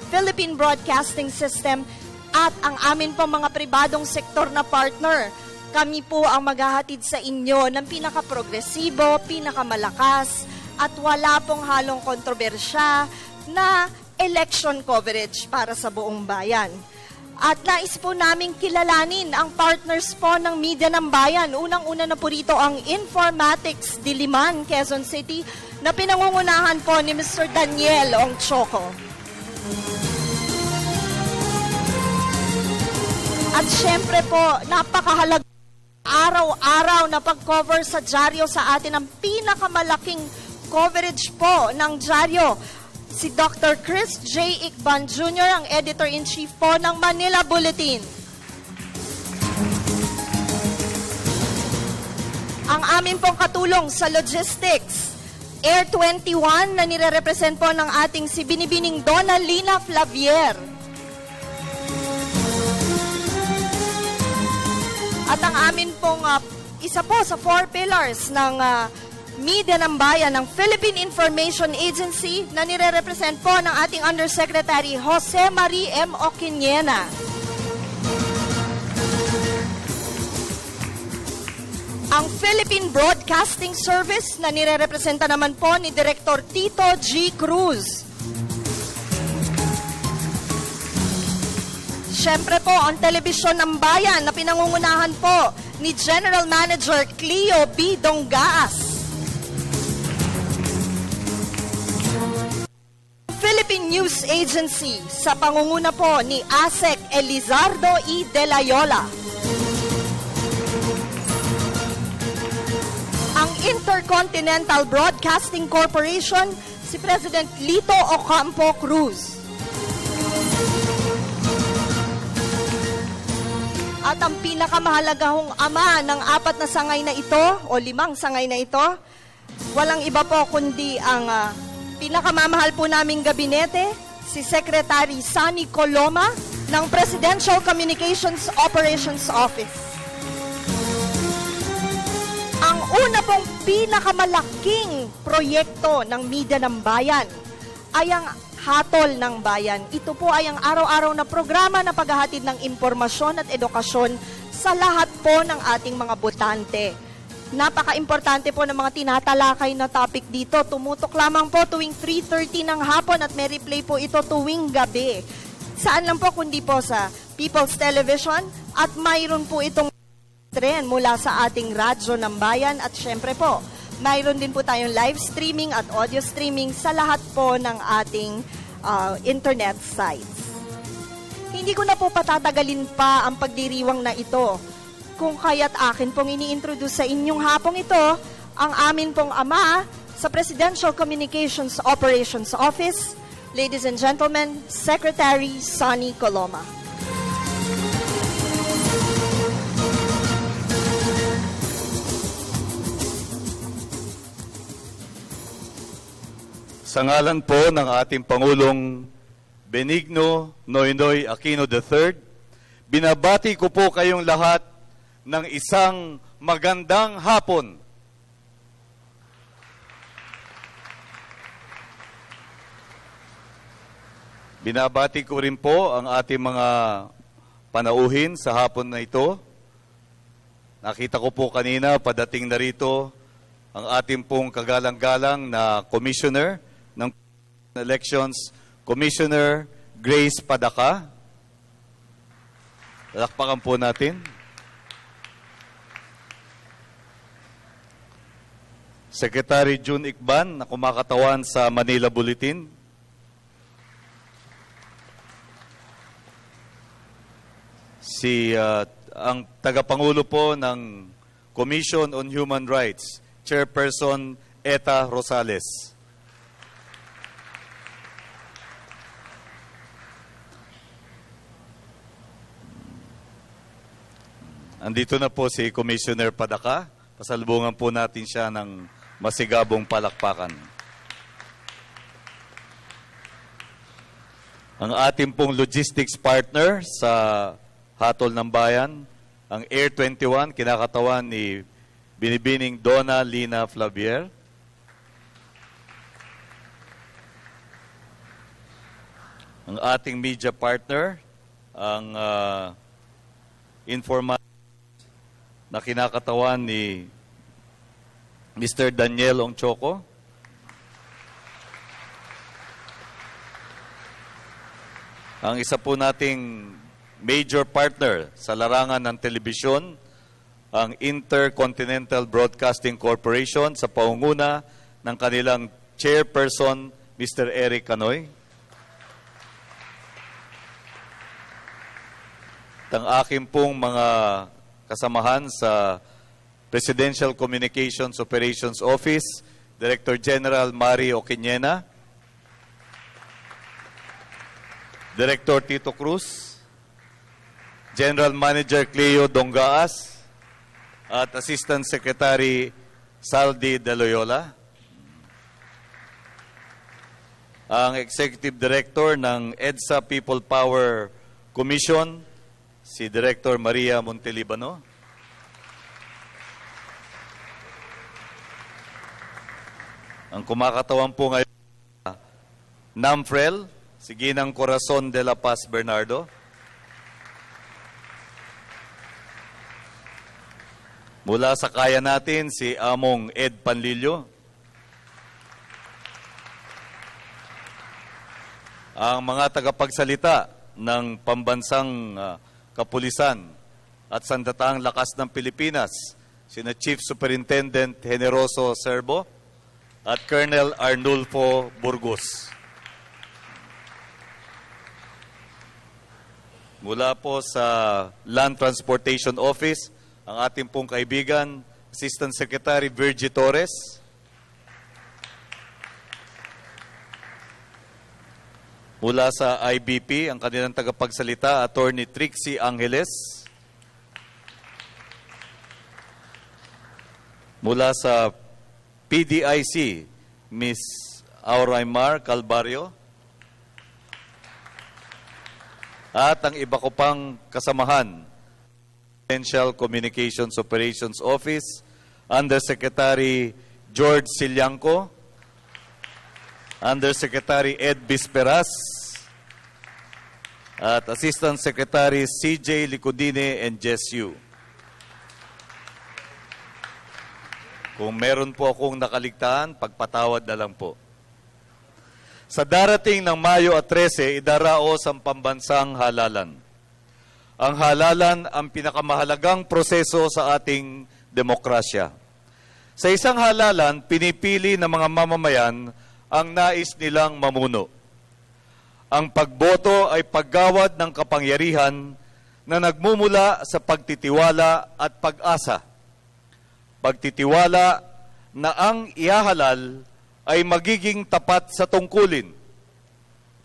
Philippine Broadcasting System, at ang amin po mga pribadong sektor na partner. Kami po ang maghahatid sa inyo ng pinaka-progresibo, pinaka-malakas, at wala pong halong kontrobersya na election coverage para sa buong bayan. At nais po naming kilalanin ang partners po ng media ng bayan. Unang-una na po rito ang Informatics Diliman, Quezon City, na pinangungunahan po ni Mr. Daniel Ongchoco. At syempre po, napakahalaga araw-araw na pag-cover sa dyaryo sa atin ang pinakamalaking coverage po ng dyaryo. Si Dr. Chris J. Ickban Jr., ang Editor-in-Chief po ng Manila Bulletin. Ang amin pong katulong sa logistics, Air 21 na nire-represent po ng ating si Binibining Donalina Flavier. At ang amin pong isa po sa 4 pillars ng media ng bayan ng Philippine Information Agency na nire-represent po ng ating Undersecretary Jose Marie M. Oquiniena. Ang Philippine Broadcasting Service na nire-representa naman po ni Director Tito G. Cruz. Siyempre po, ang Telebisyon ng Bayan na pinangungunahan po ni General Manager Cleo B. Dongaas. Philippine News Agency sa pangunguna po ni ASEC Elizardo E. De La Yola. Ang Intercontinental Broadcasting Corporation, si President Lito Ocampo Cruz. At ang pinakamahalagahong ama ng 4 na sangay na ito, o 5 sangay na ito, walang iba po kundi ang pinakamamahal po naming gabinete, si Secretary Sonny Coloma ng Presidential Communications Operations Office. Ang una pong pinakamalaking proyekto ng media ng bayan ay ang Hatol ng Bayan. Ito po ay ang araw-araw na programa na paghahatid ng impormasyon at edukasyon sa lahat po ng ating mga botante. Napaka-importante po ng mga tinatalakay na topic dito. Tumutok lamang po tuwing 3:30 ng hapon at may replay po ito tuwing gabi. Saan lang po kundi po sa People's Television at mayroon po itong trend mula sa ating radyo ng bayan at syempre po, mayroon din po tayong live streaming at audio streaming sa lahat po ng ating internet sites. Hindi ko na po patatagalin pa ang pagdiriwang na ito. Kung kaya't akin pong ini-introduce sa inyong hapong ito, ang amin pong ama sa Presidential Communications Operations Office, ladies and gentlemen, Secretary Sonny Coloma. Sa ngalan po ng ating Pangulong Benigno Noynoy Aquino III, binabati ko po kayong lahat ng isang magandang hapon. Binabati ko rin po ang ating mga panauhin sa hapon na ito. Nakita ko po kanina, padating na rito, ang ating pong kagalang-galang na Commissioner ng Elections, Commissioner Grace Padaka. Palakpakan po natin. Secretary June Ikban na kumakatawan sa Manila Bulletin. Ang tagapangulo po ng Commission on Human Rights, Chairperson Eta Rosales. Andito na po si Commissioner Padaka. Pasalubungan po natin siya ng masigabong palakpakan. Ang ating pong logistics partner sa Hatol ng Bayan, ang Air 21, kinakatawan ni Binibining Donna Lina Flavier. Ang ating media partner, ang Informa na kinakatawan ni Mr. Daniel Ongchoco. Ang isa po nating major partner sa larangan ng telebisyon, ang Intercontinental Broadcasting Corporation sa pangunguna ng kanilang chairperson, Mr. Eric Canoy. Ang aking pong mga kasamahan sa Presidential Communications Operations Office, Director General Mari Oquiñena, Director Tito Cruz, General Manager Cleo Dongaas, at Assistant Secretary Saldi De Loyola. Ang Executive Director ng EDSA People Power Commission, si Director Maria Montelibano. Ang kumakatawan po ngayon, NAMFREL, si Ginang Corazon de la Paz Bernardo. Mula sa kaya natin, si Among Ed Panlilio. Ang mga tagapagsalita ng pambansang kapulisan at Sandataang Lakas ng Pilipinas, sina Chief Superintendent Generoso Serbo at Colonel Arnulfo Burgos. Mula po sa Land Transportation Office, ang ating pong kaibigan, Assistant Secretary Virgie Torres. Mula sa IBP, ang kanilang tagapagsalita, Attorney Trixie Angeles. Mula sa PDIC, Ms. Auraymar Calvario. At ang iba ko pang kasamahan, Presidential Communications Operations Office, Undersecretary George Silianco, Undersecretary Ed Bisperas, at Assistant Secretary CJ Licudine and Jess Yu. Kung meron po akong nakaligtaan, pagpatawad na lang po. Sa darating ng Mayo 13, idaraos ang pambansang halalan. Ang halalan ang pinakamahalagang proseso sa ating demokrasya. Sa isang halalan, pinipili ng mga mamamayan ang nais nilang mamuno. Ang pagboto ay paggawad ng kapangyarihan na nagmumula sa pagtitiwala at pag-asa. Pagtitiwala na ang ihahalal ay magiging tapat sa tungkulin.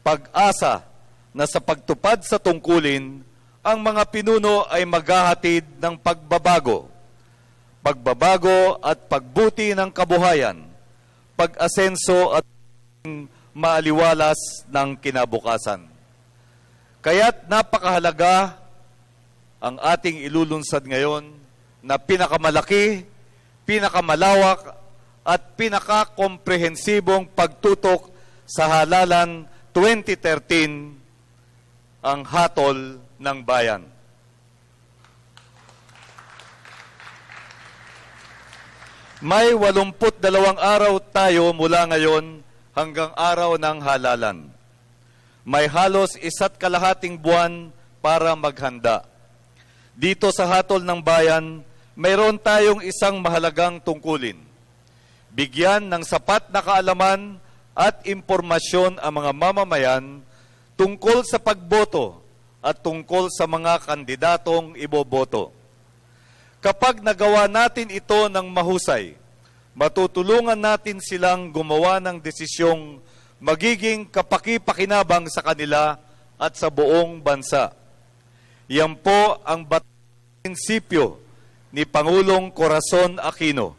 Pag-asa na sa pagtupad sa tungkulin, ang mga pinuno ay maghahatid ng pagbabago. Pagbabago at pagbuti ng kabuhayan, pag-asenso at maaliwalas ng kinabukasan. Kaya't napakahalaga ang ating ilulunsad ngayon na pinakamalaki, pinakamalawak at pinakakomprehensibong pagtutok sa halalan 2013, ang Hatol ng Bayan. May 82 araw tayo mula ngayon hanggang araw ng halalan. May halos 1.5 buwan para maghanda. Dito sa Hatol ng Bayan, mayroon tayong isang mahalagang tungkulin. bigyan ng sapat na kaalaman at impormasyon ang mga mamamayan tungkol sa pagboto at tungkol sa mga kandidatong iboboto. Kapag nagawa natin ito ng mahusay, matutulungan natin silang gumawa ng desisyong magiging kapaki-pakinabang sa kanila at sa buong bansa. Yan po ang prinsipyo ni Pangulong Corazon Aquino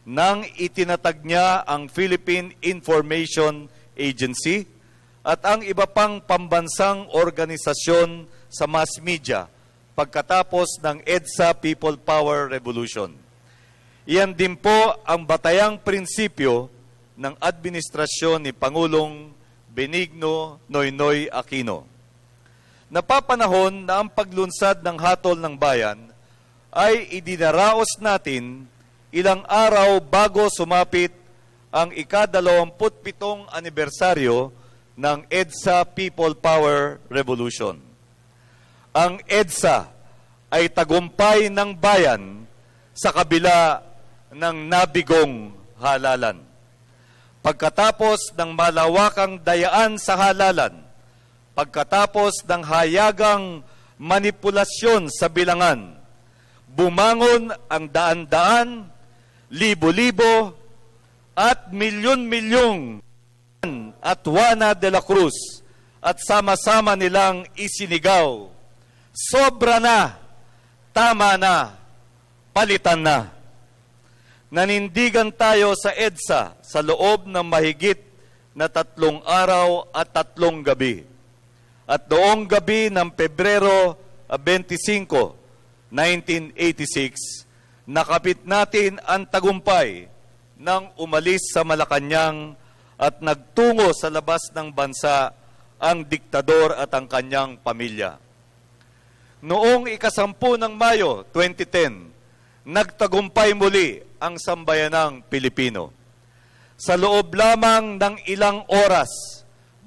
nang itinatag niya ang Philippine Information Agency at ang iba pang pambansang organisasyon sa mass media pagkatapos ng EDSA People Power Revolution. Iyan din po ang batayang prinsipyo ng administrasyon ni Pangulong Benigno Noynoy Aquino. Napapanahon na ang paglunsad ng hatol ng bayan ay idinaraos natin ilang araw bago sumapit ang ika-27 anibersaryo ng EDSA People Power Revolution. Ang EDSA ay tagumpay ng bayan sa kabila ng nabigong halalan. Pagkatapos ng malawakang dayaan sa halalan, pagkatapos ng hayagang manipulasyon sa bilangan, bumangon ang daan-daan, libo-libo at milyon-milyong at Juana de la Cruz at sama-sama nilang isinigaw, sobra na, tama na, palitan na. Nanindigan tayo sa EDSA sa loob ng mahigit na 3 araw at 3 gabi. At noong gabi ng Pebrero 25, 1986, nakapit natin ang tagumpay nang umalis sa Malacanang at nagtungo sa labas ng bansa ang diktador at ang kanyang pamilya. Noong ika-10 ng Mayo 2010, nagtagumpay muli ang sambayanang Pilipino. Sa loob lamang ng ilang oras,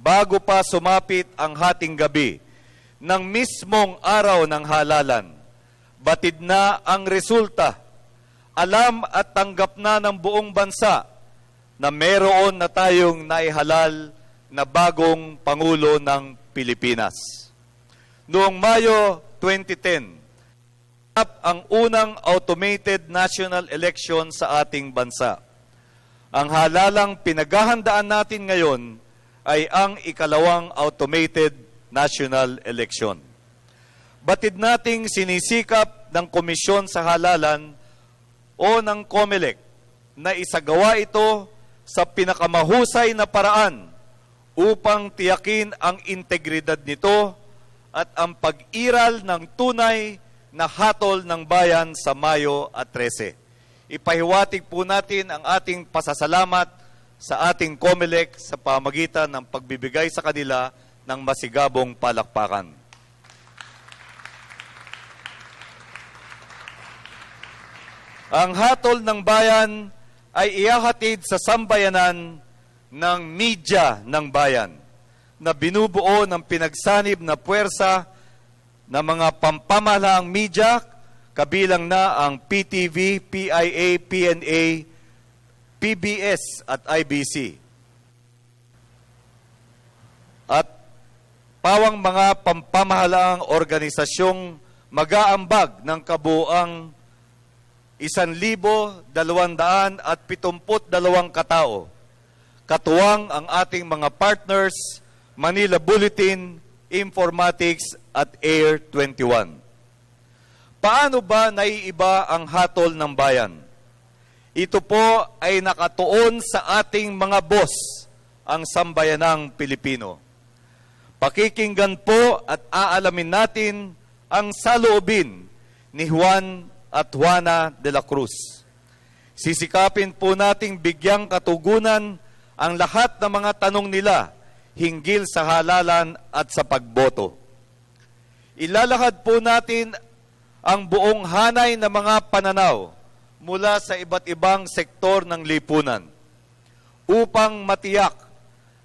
bago pa sumapit ang hating gabi, ng mismong araw ng halalan, batid na ang resulta. Alam at tanggap na ng buong bansa na meron na tayong naihalal na bagong Pangulo ng Pilipinas. Noong Mayo 2010, ang unang automated national election sa ating bansa. Ang halalang pinaghahandaan natin ngayon ay ang ikalawang automated national election. Batid nating sinisikap ng Komisyon sa Halalan o ng COMELEC na isagawa ito sa pinakamahusay na paraan upang tiyakin ang integridad nito at ang pag-iral ng tunay na hatol ng bayan sa Mayo 13. Ipahiwatig po natin ang ating pasasalamat sa ating COMELEC sa pamagitan ng pagbibigay sa kanila ng masigabong palakpakan. Ang hatol ng bayan ay ihahatid sa sambayanan ng media ng bayan na binubuo ng pinagsanib na puwersa ng mga pampamahalaang media, kabilang na ang PTV, PIA, PNA, PBS at IBC. At pawang mga pampamahalaang organisasyong mag-aambag ng kabuuang 1,272 katao. Katuwang ang ating mga partners, Manila Bulletin, Informatics at Air 21. Paano ba naiiba ang hatol ng bayan? Ito po ay nakatuon sa ating mga boss, ang sambayanang Pilipino. Pakikinggan po at aalamin natin ang saloobin ni Juan at Juana de la Cruz. Sisikapin po nating bigyang katugunan ang lahat ng mga tanong nila hinggil sa halalan at sa pagboto. Ilalahad po natin ang buong hanay ng mga pananaw mula sa iba't ibang sektor ng lipunan upang matiyak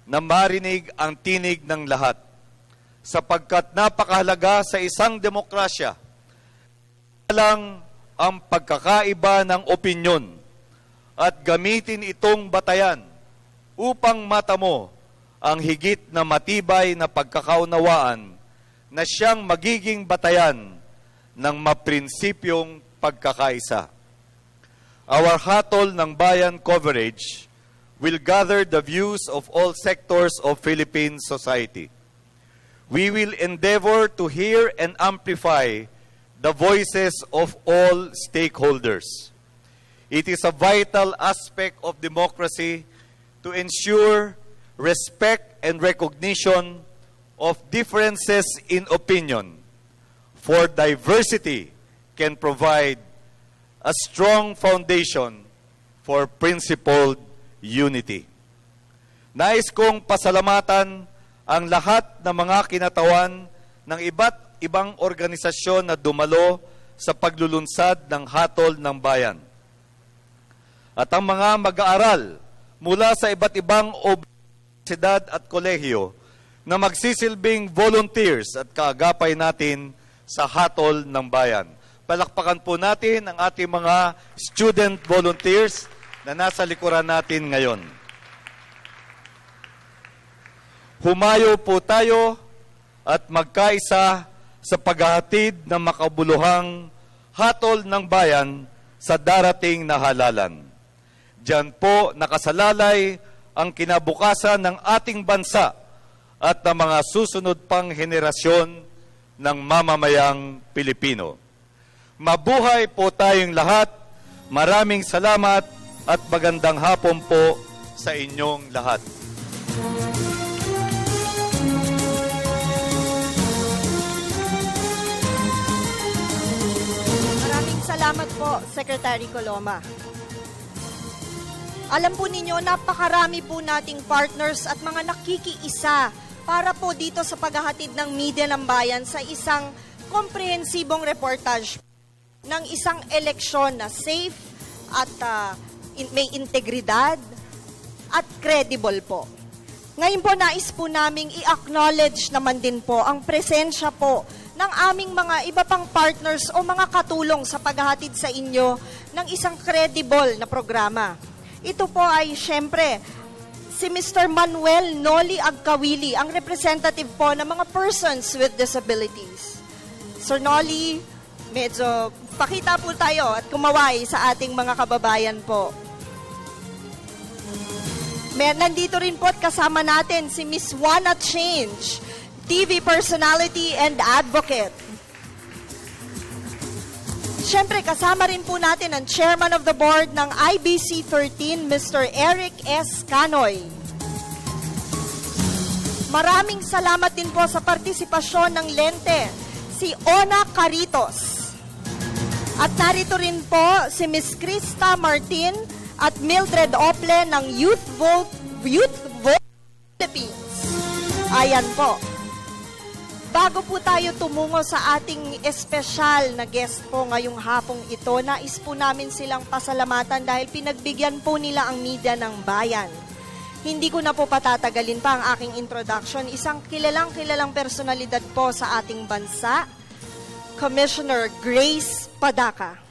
na marinig ang tinig ng lahat, sapagkat napakahalaga sa isang demokrasya lang ang pagkakaiba ng opinyon at gamitin itong batayan upang matamo ang higit na matibay na pagkakaunawaan na siyang magiging batayan ng maprinsipyong pagkakaisa. Our Hatol ng Bayan coverage will gather the views of all sectors of Philippine society. We will endeavor to hear and amplify the voices of all stakeholders. It is a vital aspect of democracy to ensure respect and recognition of differences in opinion, for diversity can provide a strong foundation for principled unity. Nais kong pasalamatan ang lahat ng mga kinatawan ng iba't ibang organisasyon na dumalo sa paglulunsad ng Hatol ng Bayan. At ang mga mag-aaral mula sa iba't ibang universidad at kolehiyo na magsisilbing volunteers at kaagapay natin sa Hatol ng Bayan. Palakpakan po natin ang ating mga student volunteers na nasa likuran natin ngayon. Humayo po tayo at magkaisa sa paghahatid ng makabuluhang hatol ng bayan sa darating na halalan. Diyan po nakasalalay ang kinabukasan ng ating bansa at ng mga susunod pang henerasyon ng mamamayang Pilipino. Mabuhay po tayong lahat. Maraming salamat at magandang hapon po sa inyong lahat. Maraming salamat po, Secretary Coloma. Alam po ninyo, napakarami po nating partners at mga nakikiisa para po dito sa paghahatid ng media ng bayan sa isang komprehensibong reportage ng isang eleksyon na safe at may integridad at credible po. Ngayon po, nais po naming i-acknowledge naman din po ang presensya po ng aming mga iba pang partners o mga katulong sa paghahatid sa inyo ng isang credible na programa. Ito po ay siyempre si Mr. Manuel Noli Agkawili, ang representative po ng mga persons with disabilities. Sir Noli, medyo pakita po tayo at kumaway sa ating mga kababayan po. Nandito rin po at kasama natin si Miss Juana Change, TV personality and advocate. Siyempre, kasama rin po natin ang chairman of the board ng IBC 13, Mr. Eric S. Canoy. Maraming salamat din po sa partisipasyon ng Lente, si Ona Caritos. At narito rin po si Miss Krista Martin at Mildred Ople ng Youth Vote Philippines. Ayan po. Bago po tayo tumungo sa ating espesyal na guest po ngayong hapong ito, nais po namin silang pasalamatan dahil pinagbigyan po nila ang media ng bayan. Hindi ko na po patatagalin pa ang aking introduction. Isang kilalang personalidad po sa ating bansa, Commissioner Grace Padaka.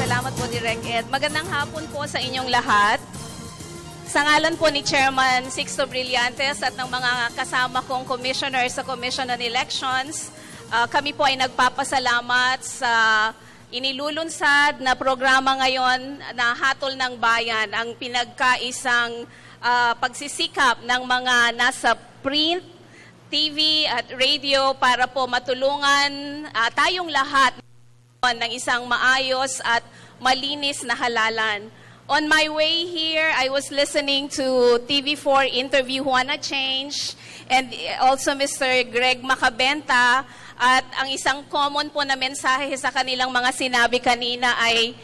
Salamat po, Direk Ed. Magandang hapon po sa inyong lahat. Sa ngalan po ni Chairman Sixto Brillantes at ng mga kasama kong commissioners sa Commission on Elections, kami po ay nagpapasalamat sa inilulunsad na programa ngayon na Hatol ng Bayan, ang pinagkaisang pagsisikap ng mga nasa print, TV at radio para po matulungan tayong lahat ng isang maayos at malinis na halalan. On my way here, I was listening to TV4 interview Juana Change and also Mr. Greg Macabenta. At ang isang common po na mensahe sa kanilang mga sinabi kanina ay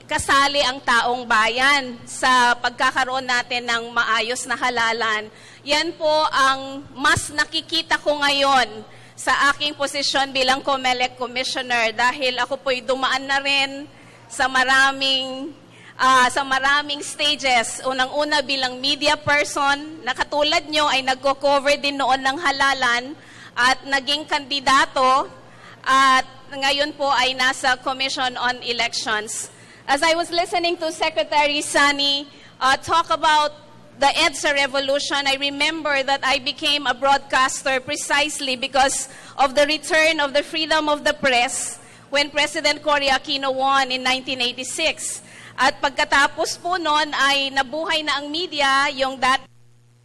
kasali ang taong bayan sa pagkakaroon natin ng maayos na halalan. Yan po ang mas nakikita ko ngayon sa aking posisyon bilang COMELEC Commissioner dahil ako po'y dumaan na rin sa maraming sa maraming stages. Unang-una bilang media person, na katulad nyo ay nagko-cover din noon ng halalan at naging kandidato at ngayon po ay nasa Commission on Elections. As I was listening to Secretary Sani talk about the EDSA revolution, I remember that I became a broadcaster precisely because of the return of the freedom of the press when President Cory Aquino won in 1986. At pagkatapos po noon ay nabuhay na ang media, yung dati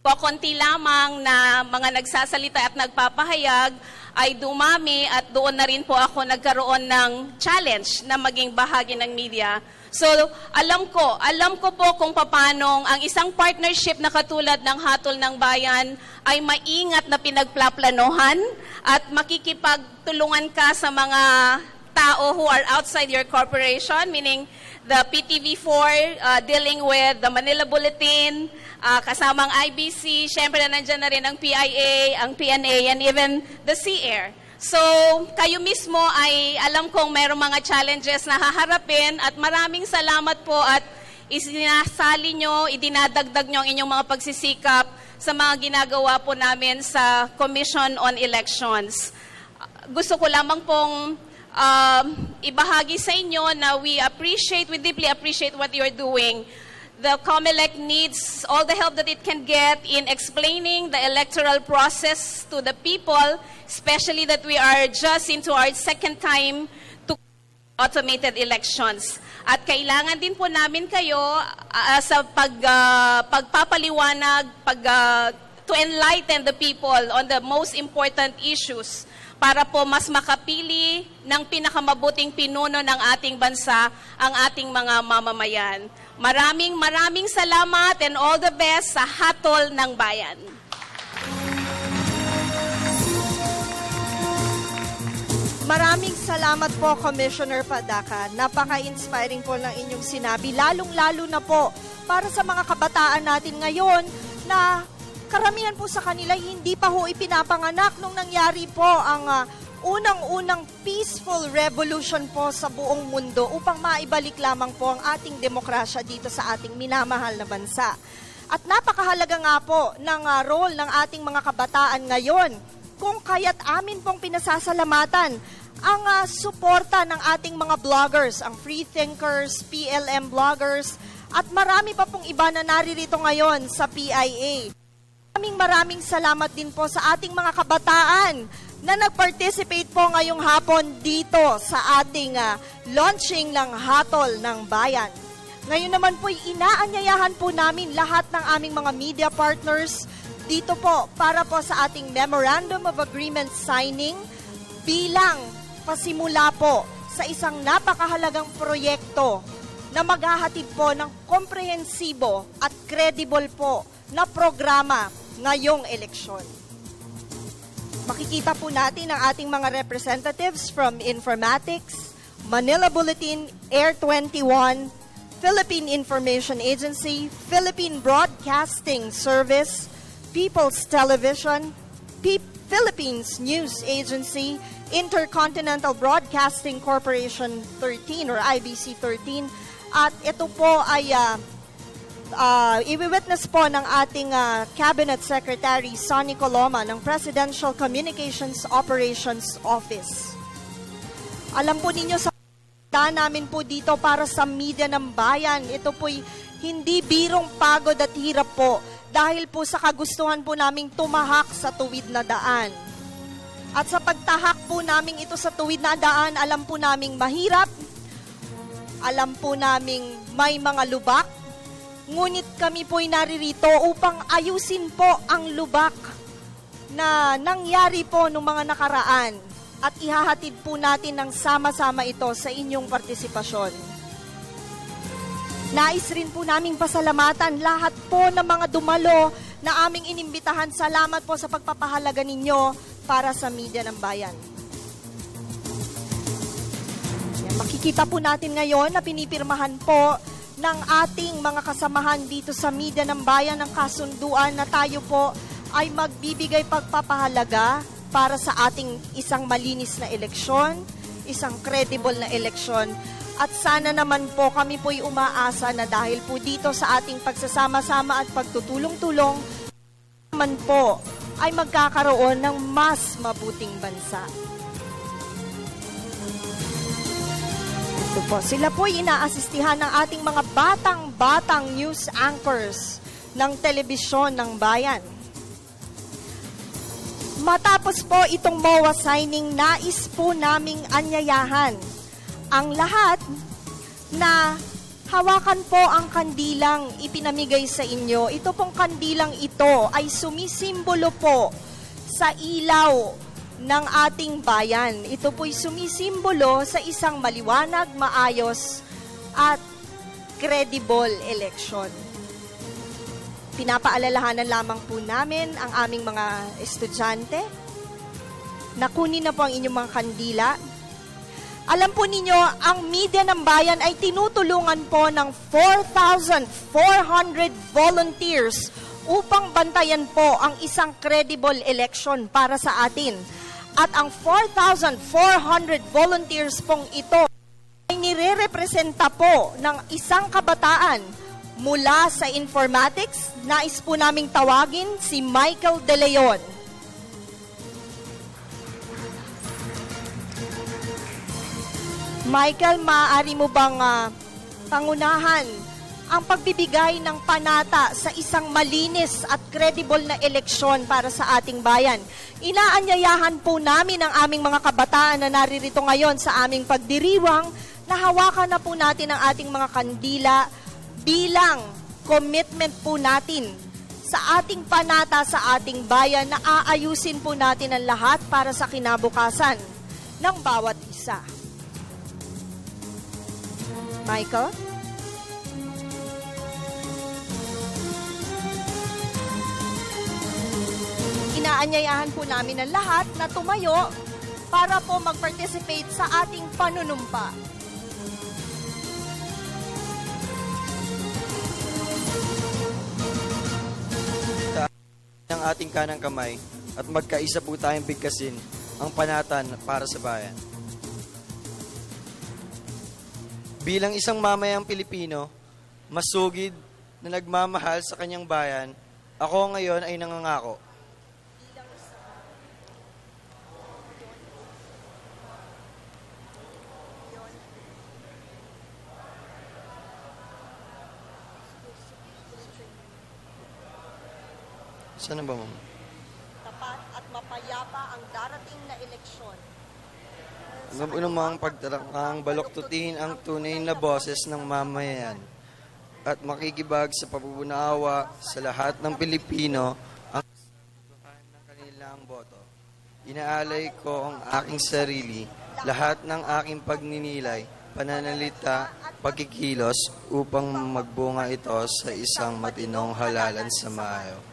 po konti lamang na mga nagsasalita at nagpapahayag ay dumami at doon na rin po ako nagkaroon ng challenge na maging bahagi ng media. So, alam ko po kung paano ang isang partnership na katulad ng Hatol ng Bayan ay maingat na pinagplaplanuhan at makikipagtulungan ka sa mga tao who are outside your corporation, meaning the PTV4 dealing with the Manila Bulletin, kasamang IBC, syempre na nandyan na rin ang PIA, ang PNA, and even the CAIR. So, kayo mismo ay alam kong mayroong mga challenges na haharapin at maraming salamat po at isinasali nyo, idinadagdag nyo ang inyong mga pagsisikap sa mga ginagawa po namin sa Commission on Elections. Gusto ko lamang pong ibahagi sa inyo na we deeply appreciate what you're doing. The COMELEC needs all the help that it can get in explaining the electoral process to the people, especially that we are just into our second time to automated elections. At kailangan din po namin kayo sa pagpapaliwanag, to enlighten the people on the most important issues para po mas makapili ng pinakamabuting pinuno ng ating bansa ang ating mga mamamayan. Maraming salamat and all the best sa Hatol ng Bayan. Maraming salamat po, Commissioner Padaca. Napaka-inspiring po ng inyong sinabi, lalong-lalo na po para sa mga kabataan natin ngayon na karamihan po sa kanila hindi pa ho ipinapanganak nung nangyari po ang unang-unang peaceful revolution po sa buong mundo upang maibalik lamang po ang ating demokrasya dito sa ating minamahal na bansa. At napakahalaga nga po ng role ng ating mga kabataan ngayon kung kaya't amin pong pinasasalamatan ang suporta ng ating mga bloggers, ang free thinkers, PLM bloggers, at marami pa pong iba na naririto ngayon sa PIA. Maraming salamat din po sa ating mga kabataan na nag-participate po ngayong hapon dito sa ating launching ng Hatol ng Bayan. Ngayon naman po, inaanyayahan po namin lahat ng aming mga media partners dito po para po sa ating Memorandum of Agreement signing bilang pasimula po sa isang napakahalagang proyekto na maghahatid po ng komprehensibo at credible po na programa ngayong eleksyon. Makikita po natin ang ating mga representatives from Informatics, Manila Bulletin, Air 21, Philippine Information Agency, Philippine Broadcasting Service, People's Television, Philippines News Agency, Intercontinental Broadcasting Corporation 13 or IBC 13. At ito po ay i-witness po ng ating Cabinet Secretary Sonny Coloma ng Presidential Communications Operations Office. Alam po ninyo sa namin po dito para sa media ng bayan, ito po'y hindi birong pagod at hirap po dahil po sa kagustuhan po naming tumahak sa tuwid na daan. At sa pagtahak po namin ito sa tuwid na daan, alam po naming mahirap, alam po naming may mga lubak, ngunit kami po'y naririto upang ayusin po ang lubak na nangyari po noong mga nakaraan at ihahatid po natin ng sama-sama ito sa inyong partisipasyon. Nais rin po naming pasalamatan lahat po ng mga dumalo na aming inimbitahan. Salamat po sa pagpapahalaga ninyo para sa media ng bayan. Yan, makikita po natin ngayon na pinipirmahan po ng ating mga kasamahan dito sa media ng bayan ng kasunduan na tayo po ay magbibigay pagpapahalaga para sa ating isang malinis na eleksyon, isang credible na eleksyon, At sana naman po kami po'y umaasa na dahil po dito sa ating pagsasama-sama at pagtutulong-tulong, naman po ay magkakaroon ng mas mabuting bansa. Ito po, sila po'y inaasistihan ng ating mga batang news anchors ng telebisyon ng bayan. Matapos po itong MOA signing, nais po naming anyayahan ang lahat na hawakan po ang kandilang ipinamigay sa inyo. Ito pong kandilang ito ay sumisimbolo po sa ilaw ng ating bayan. Ito po'y sumisimbolo sa isang maliwanag, maayos at credible election. Pinapaalalahanan lamang po namin ang aming mga estudyante na kunin na po ang inyong mga kandila. Alam po ninyo, ang media ng bayan ay tinutulungan po ng 4,400 volunteers upang bantayan po ang isang credible election para sa atin. At ang 4,400 volunteers pong ito ay nire-representa po ng isang kabataan mula sa informatics. Nais po naming tawagin si Michael De Leon. Michael, maaari mo bang pangunahan ang pagbibigay ng panata sa isang malinis at credible na eleksyon para sa ating bayan? Inaanyayahan po namin ang aming mga kabataan na naririto ngayon sa aming pagdiriwang na hawakan na po natin ang ating mga kandila bilang commitment po natin sa ating panata sa ating bayan na aayusin po natin ang lahat para sa kinabukasan ng bawat isa. Michael? Inaanyayahan po namin ang lahat na tumayo para po mag-participate sa ating panunumpa. Ng ating kanang kamay at magkaisa po tayong bigkasin ang panatan para sa bayan. Bilang isang mamayang Pilipino, masugid na nagmamahal sa kanyang bayan, ako ngayon ay nangangako. Saan ba, Ma'am? Tapat at mapayapa ang darating na eleksyon. Unang pagtatakang baloktutin ang tunay na boses ng mamayan at makikibag sa pabubunawa sa lahat ng Pilipino ang ng kanilang boto. Inaalay ko ang aking sarili, lahat ng aking pagninilay, pananalita, pagkikilos upang magbunga ito sa isang matinong halalan sa maayo.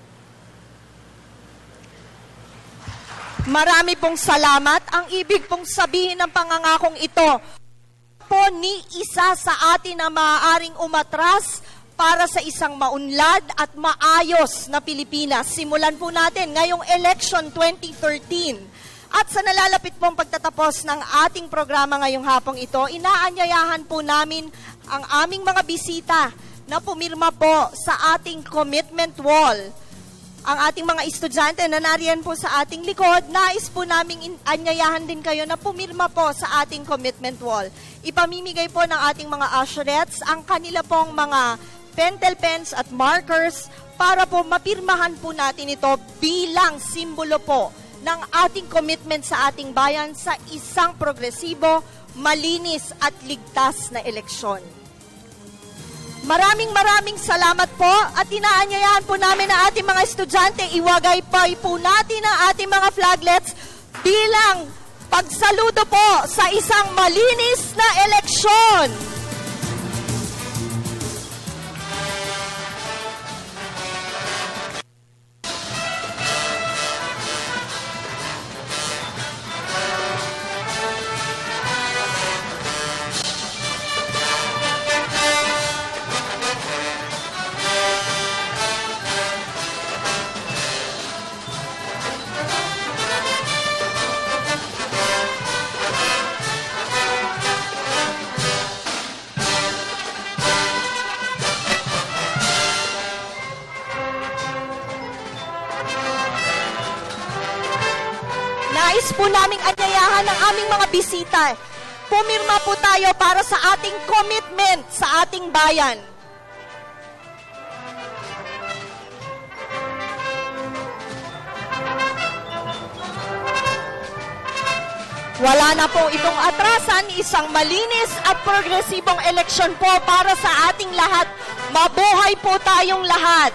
Marami pong salamat. Ang ibig pong sabihin ng pangangakong ito po ni isa sa atin na maaaring umatras para sa isang maunlad at maayos na Pilipinas. Simulan po natin ngayong election 2013. At sa nalalapit pong pagtatapos ng ating programa ngayong hapong ito, inaanyayahan po namin ang aming mga bisita na pumirma po sa ating commitment wall. Ang ating mga estudyante na nariyan po sa ating likod, nais po naming anyayahan din kayo na pumirma po sa ating commitment wall. Ipamimigay po ng ating mga usherettes ang kanila pong mga pentel pens at markers para po mapirmahan po natin ito bilang simbolo po ng ating commitment sa ating bayan sa isang progresibo, malinis at ligtas na eleksyon. Maraming salamat po at inaanyayahan po namin ang ating mga estudyante. Iwagay po natin ang ating mga flaglets bilang pagsaludo po sa isang malinis na eleksyon. Nais po naming anyayahan ng aming mga bisita. Pumirma po tayo para sa ating commitment sa ating bayan. Wala na po itong atrasan, isang malinis at progresibong eleksyon po para sa ating lahat. Mabuhay po tayong lahat.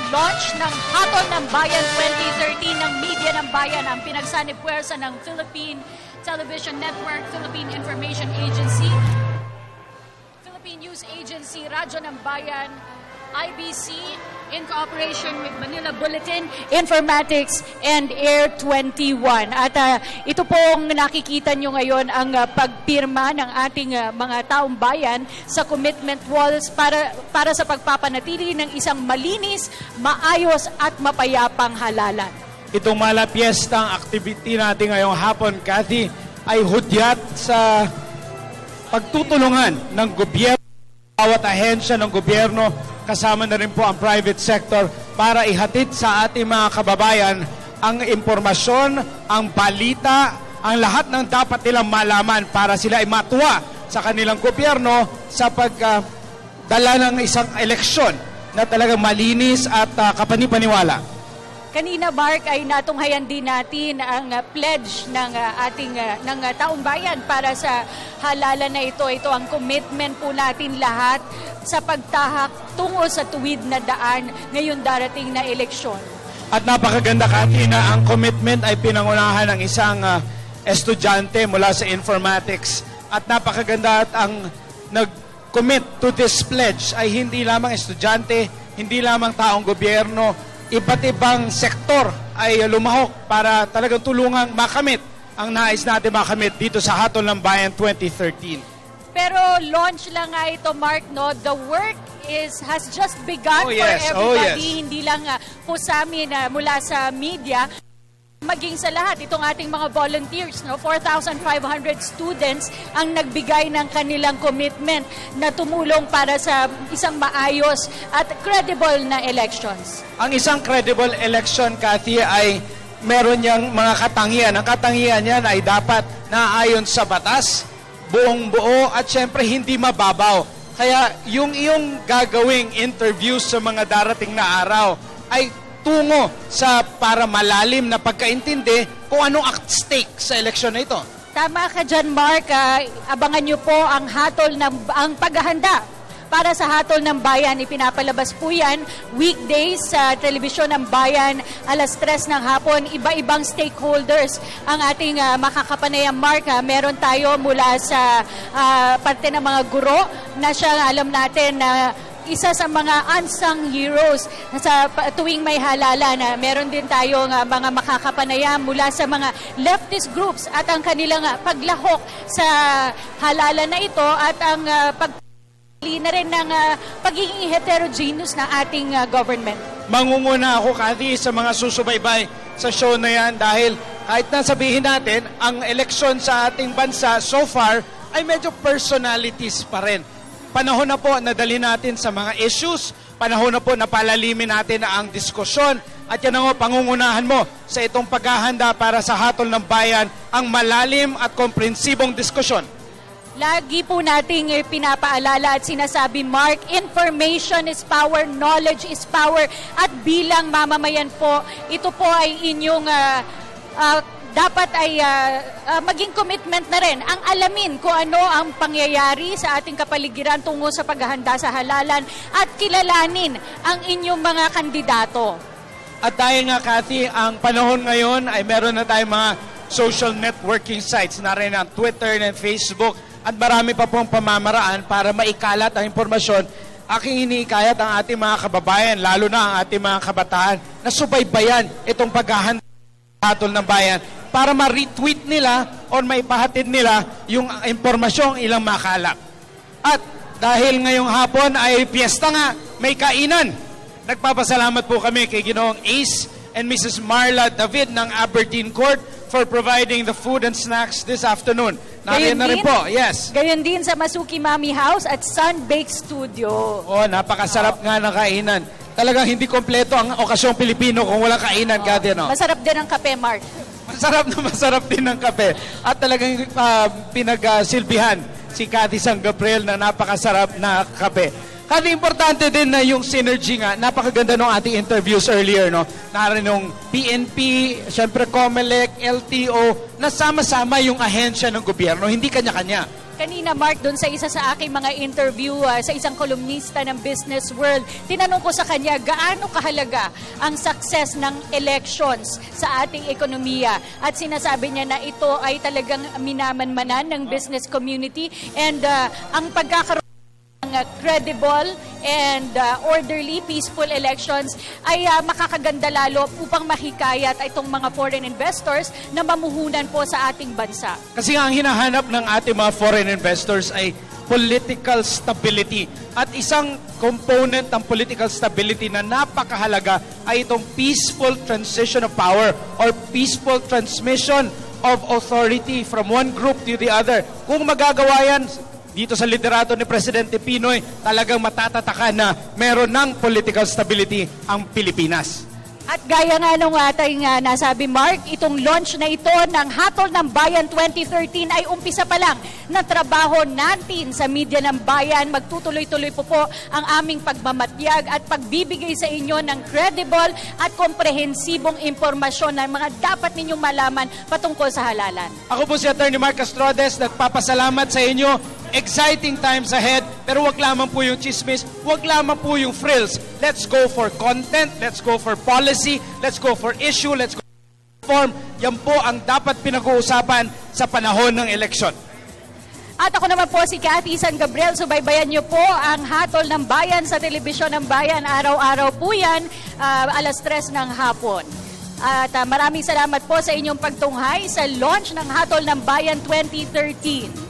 Launch ng Hatol ng Bayan 2013 ng Media ng Bayan, ang pinagsanib puwersa ng Philippine Television Network, Philippine Information Agency, Philippine News Agency, Radyo ng Bayan, IBC, in cooperation with Manila Bulletin, Informatics, and Air 21. At ito pong nakikita nyo ngayon ang pagpirma ng ating mga taong bayan sa commitment walls para sa pagpapanatili ng isang malinis, maayos at mapayapang halalan. Itong malapiestang activity natin ngayong hapon, Kathy, ay hudyat sa pagtutulungan ng gobyerno, bawat ahensya ng gobyerno, kasama na rin po ang private sector para ihatid sa ating mga kababayan ang impormasyon, ang balita, ang lahat ng dapat nilang malaman para sila ay matuwa sa kanilang gobyerno sa pagdala ng isang eleksyon na talagang malinis at kapanipaniwala. Kanina, Mark, ay natunghayan din natin ang pledge ng ating taong bayan para sa halalan na ito. Ito ang commitment po natin lahat sa pagtahak tungo sa tuwid na daan ngayon darating na eleksyon. At napakaganda, Kathy, na ang commitment ay pinangunahan ng isang estudyante mula sa informatics. At napakaganda at ang nag-commit to this pledge ay hindi lamang estudyante, hindi lamang taong gobyerno, iba't ibang sektor ay lumahok para talagang tulungang makamit ang nais natin makamit dito sa Hatol ng Bayan 2013. Pero launch lang nga ito, Mark, no? The work has just begun for everybody. Hindi lang po sa amin mula sa media, maging sa lahat. Itong ating mga volunteers, no? 4,500 students ang nagbigay ng kanilang commitment na tumulong para sa isang maayos at credible na elections. Ang isang credible election, Kathy, ay meron niyang mga katangian. Ang katangian niyan ay dapat naayon sa batas, buong buo at syempre hindi mababaw. Kaya yung iyong gagawing interviews sa mga darating na araw ay tungo sa para malalim na pagkaintindi kung anong at stake sa eleksyon na ito. Tama ka dyan, Mark. Abangan nyo po ang ang paghahanda para sa Hatol ng Bayan. Ipinapalabas po yan weekdays sa Telebisyon ng Bayan, alas 3 ng hapon. Iba-ibang stakeholders ang ating makakapanayang, Mark. Meron tayo mula sa parte ng mga guro na siya, alam natin na isa sa mga unsung heroes sa tuwing may halalan. Meron din tayong mga makakapanayam mula sa mga leftist groups at ang kanilang paglahok sa halalan na ito at ang na rin ng pagiging heterogeneous na ating government. Mangunguna ako, Kathy, sa mga susubaybay sa show na yan dahil kahit na sabihin natin, ang eleksyon sa ating bansa so far ay medyo personalities pa rin. Panahon na po na dali natin sa mga issues, panahon na po na palalimin natin ang diskusyon at yan ang pangungunahan mo sa itong paghahanda para sa Hatol ng Bayan, ang malalim at komprehensibong diskusyon. Lagi po nating pinapaalala at sinasabi, Mark, information is power, knowledge is power. At bilang mamamayan po, ito po ay inyong dapat ay maging commitment na rin ang alamin kung ano ang pangyayari sa ating kapaligiran tungo sa paghahanda sa halalan at kilalanin ang inyong mga kandidato. At dahil nga, Kathy, ang panahon ngayon ay meron na tayong mga social networking sites na rin ang Twitter and Facebook at marami pa pong pamamaraan para maikalat ang impormasyon aking iniikayat ang ating mga kababayan, lalo na ang ating mga kabataan, na subaybayan itong paghahandog ng hatol ng bayan para ma-retweet nila o maipahatid nila yung impormasyong ilang makalap. At dahil ngayong hapon ay piyesta nga, may kainan. Nagpapasalamat po kami kay Ginoong Ace and Mrs. Marla David ng Aberdeen Court for providing the food and snacks this afternoon. Nariyan na rin po, yes. Gayon din sa Masuki Mami House at Sun Bake Studio. Oh, napakasarap nga ng kainan. Talagang hindi kompleto ang okasyong Pilipino kung walang kainan, Kati, no? Masarap din ang kape, Mark. Masarap din ang kape. At talagang pinagsilbihan si Cathy San Gabriel na napakasarap na kape. Kaya importante din na yung synergy nga, napakaganda ng ating interviews earlier, no? Narin yung PNP, syempre COMELEC, LTO, na sama-sama yung ahensya ng gobyerno, hindi kanya-kanya. Kanina, Mark, doon sa isa sa aking mga interview sa isang kolumnista ng Business World, tinanong ko sa kanya, gaano kahalaga ang success ng elections sa ating ekonomiya? At sinasabi niya na ito ay talagang minamanmanan ng business community and ang pagkakaroon ng credible and orderly, peaceful elections ay makakaganda lalo upang mahikayat itong mga foreign investors na mamuhunan po sa ating bansa. Kasi ang hinahanap ng ating mga foreign investors ay political stability. At isang component ng political stability na napakahalaga ay itong peaceful transition of power or peaceful transmission of authority from one group to the other. Kung magagawa yan, dito sa liderato ni Presidente Pinoy, talagang matatatakan na meron ng political stability ang Pilipinas. At gaya nga nung ating nasabi, Mark, itong launch na ito ng Hatol ng Bayan 2013 ay umpisa pa lang ng trabaho natin sa media ng bayan. Magtutuloy-tuloy po ang aming pagmamatyag at pagbibigay sa inyo ng credible at komprehensibong impormasyon na mga dapat ninyong malaman patungkol sa halalan. Ako po si Attorney Mark Castrodes, nagpapasalamat sa inyo. Exciting times ahead, pero wag lamang po yung chismis, wag lamang po yung frills. Let's go for content, let's go for policy, let's go for issue, let's go for reform. Yan po ang dapat pinag-uusapan sa panahon ng eleksyon. At ako naman po si Cathy San Gabriel. Subaybayan niyo po ang Hatol ng Bayan sa Telebisyon ng Bayan. Araw-araw po yan, 3:00 ng hapon. At maraming salamat po sa inyong pagtunghay sa launch ng Hatol ng Bayan 2013.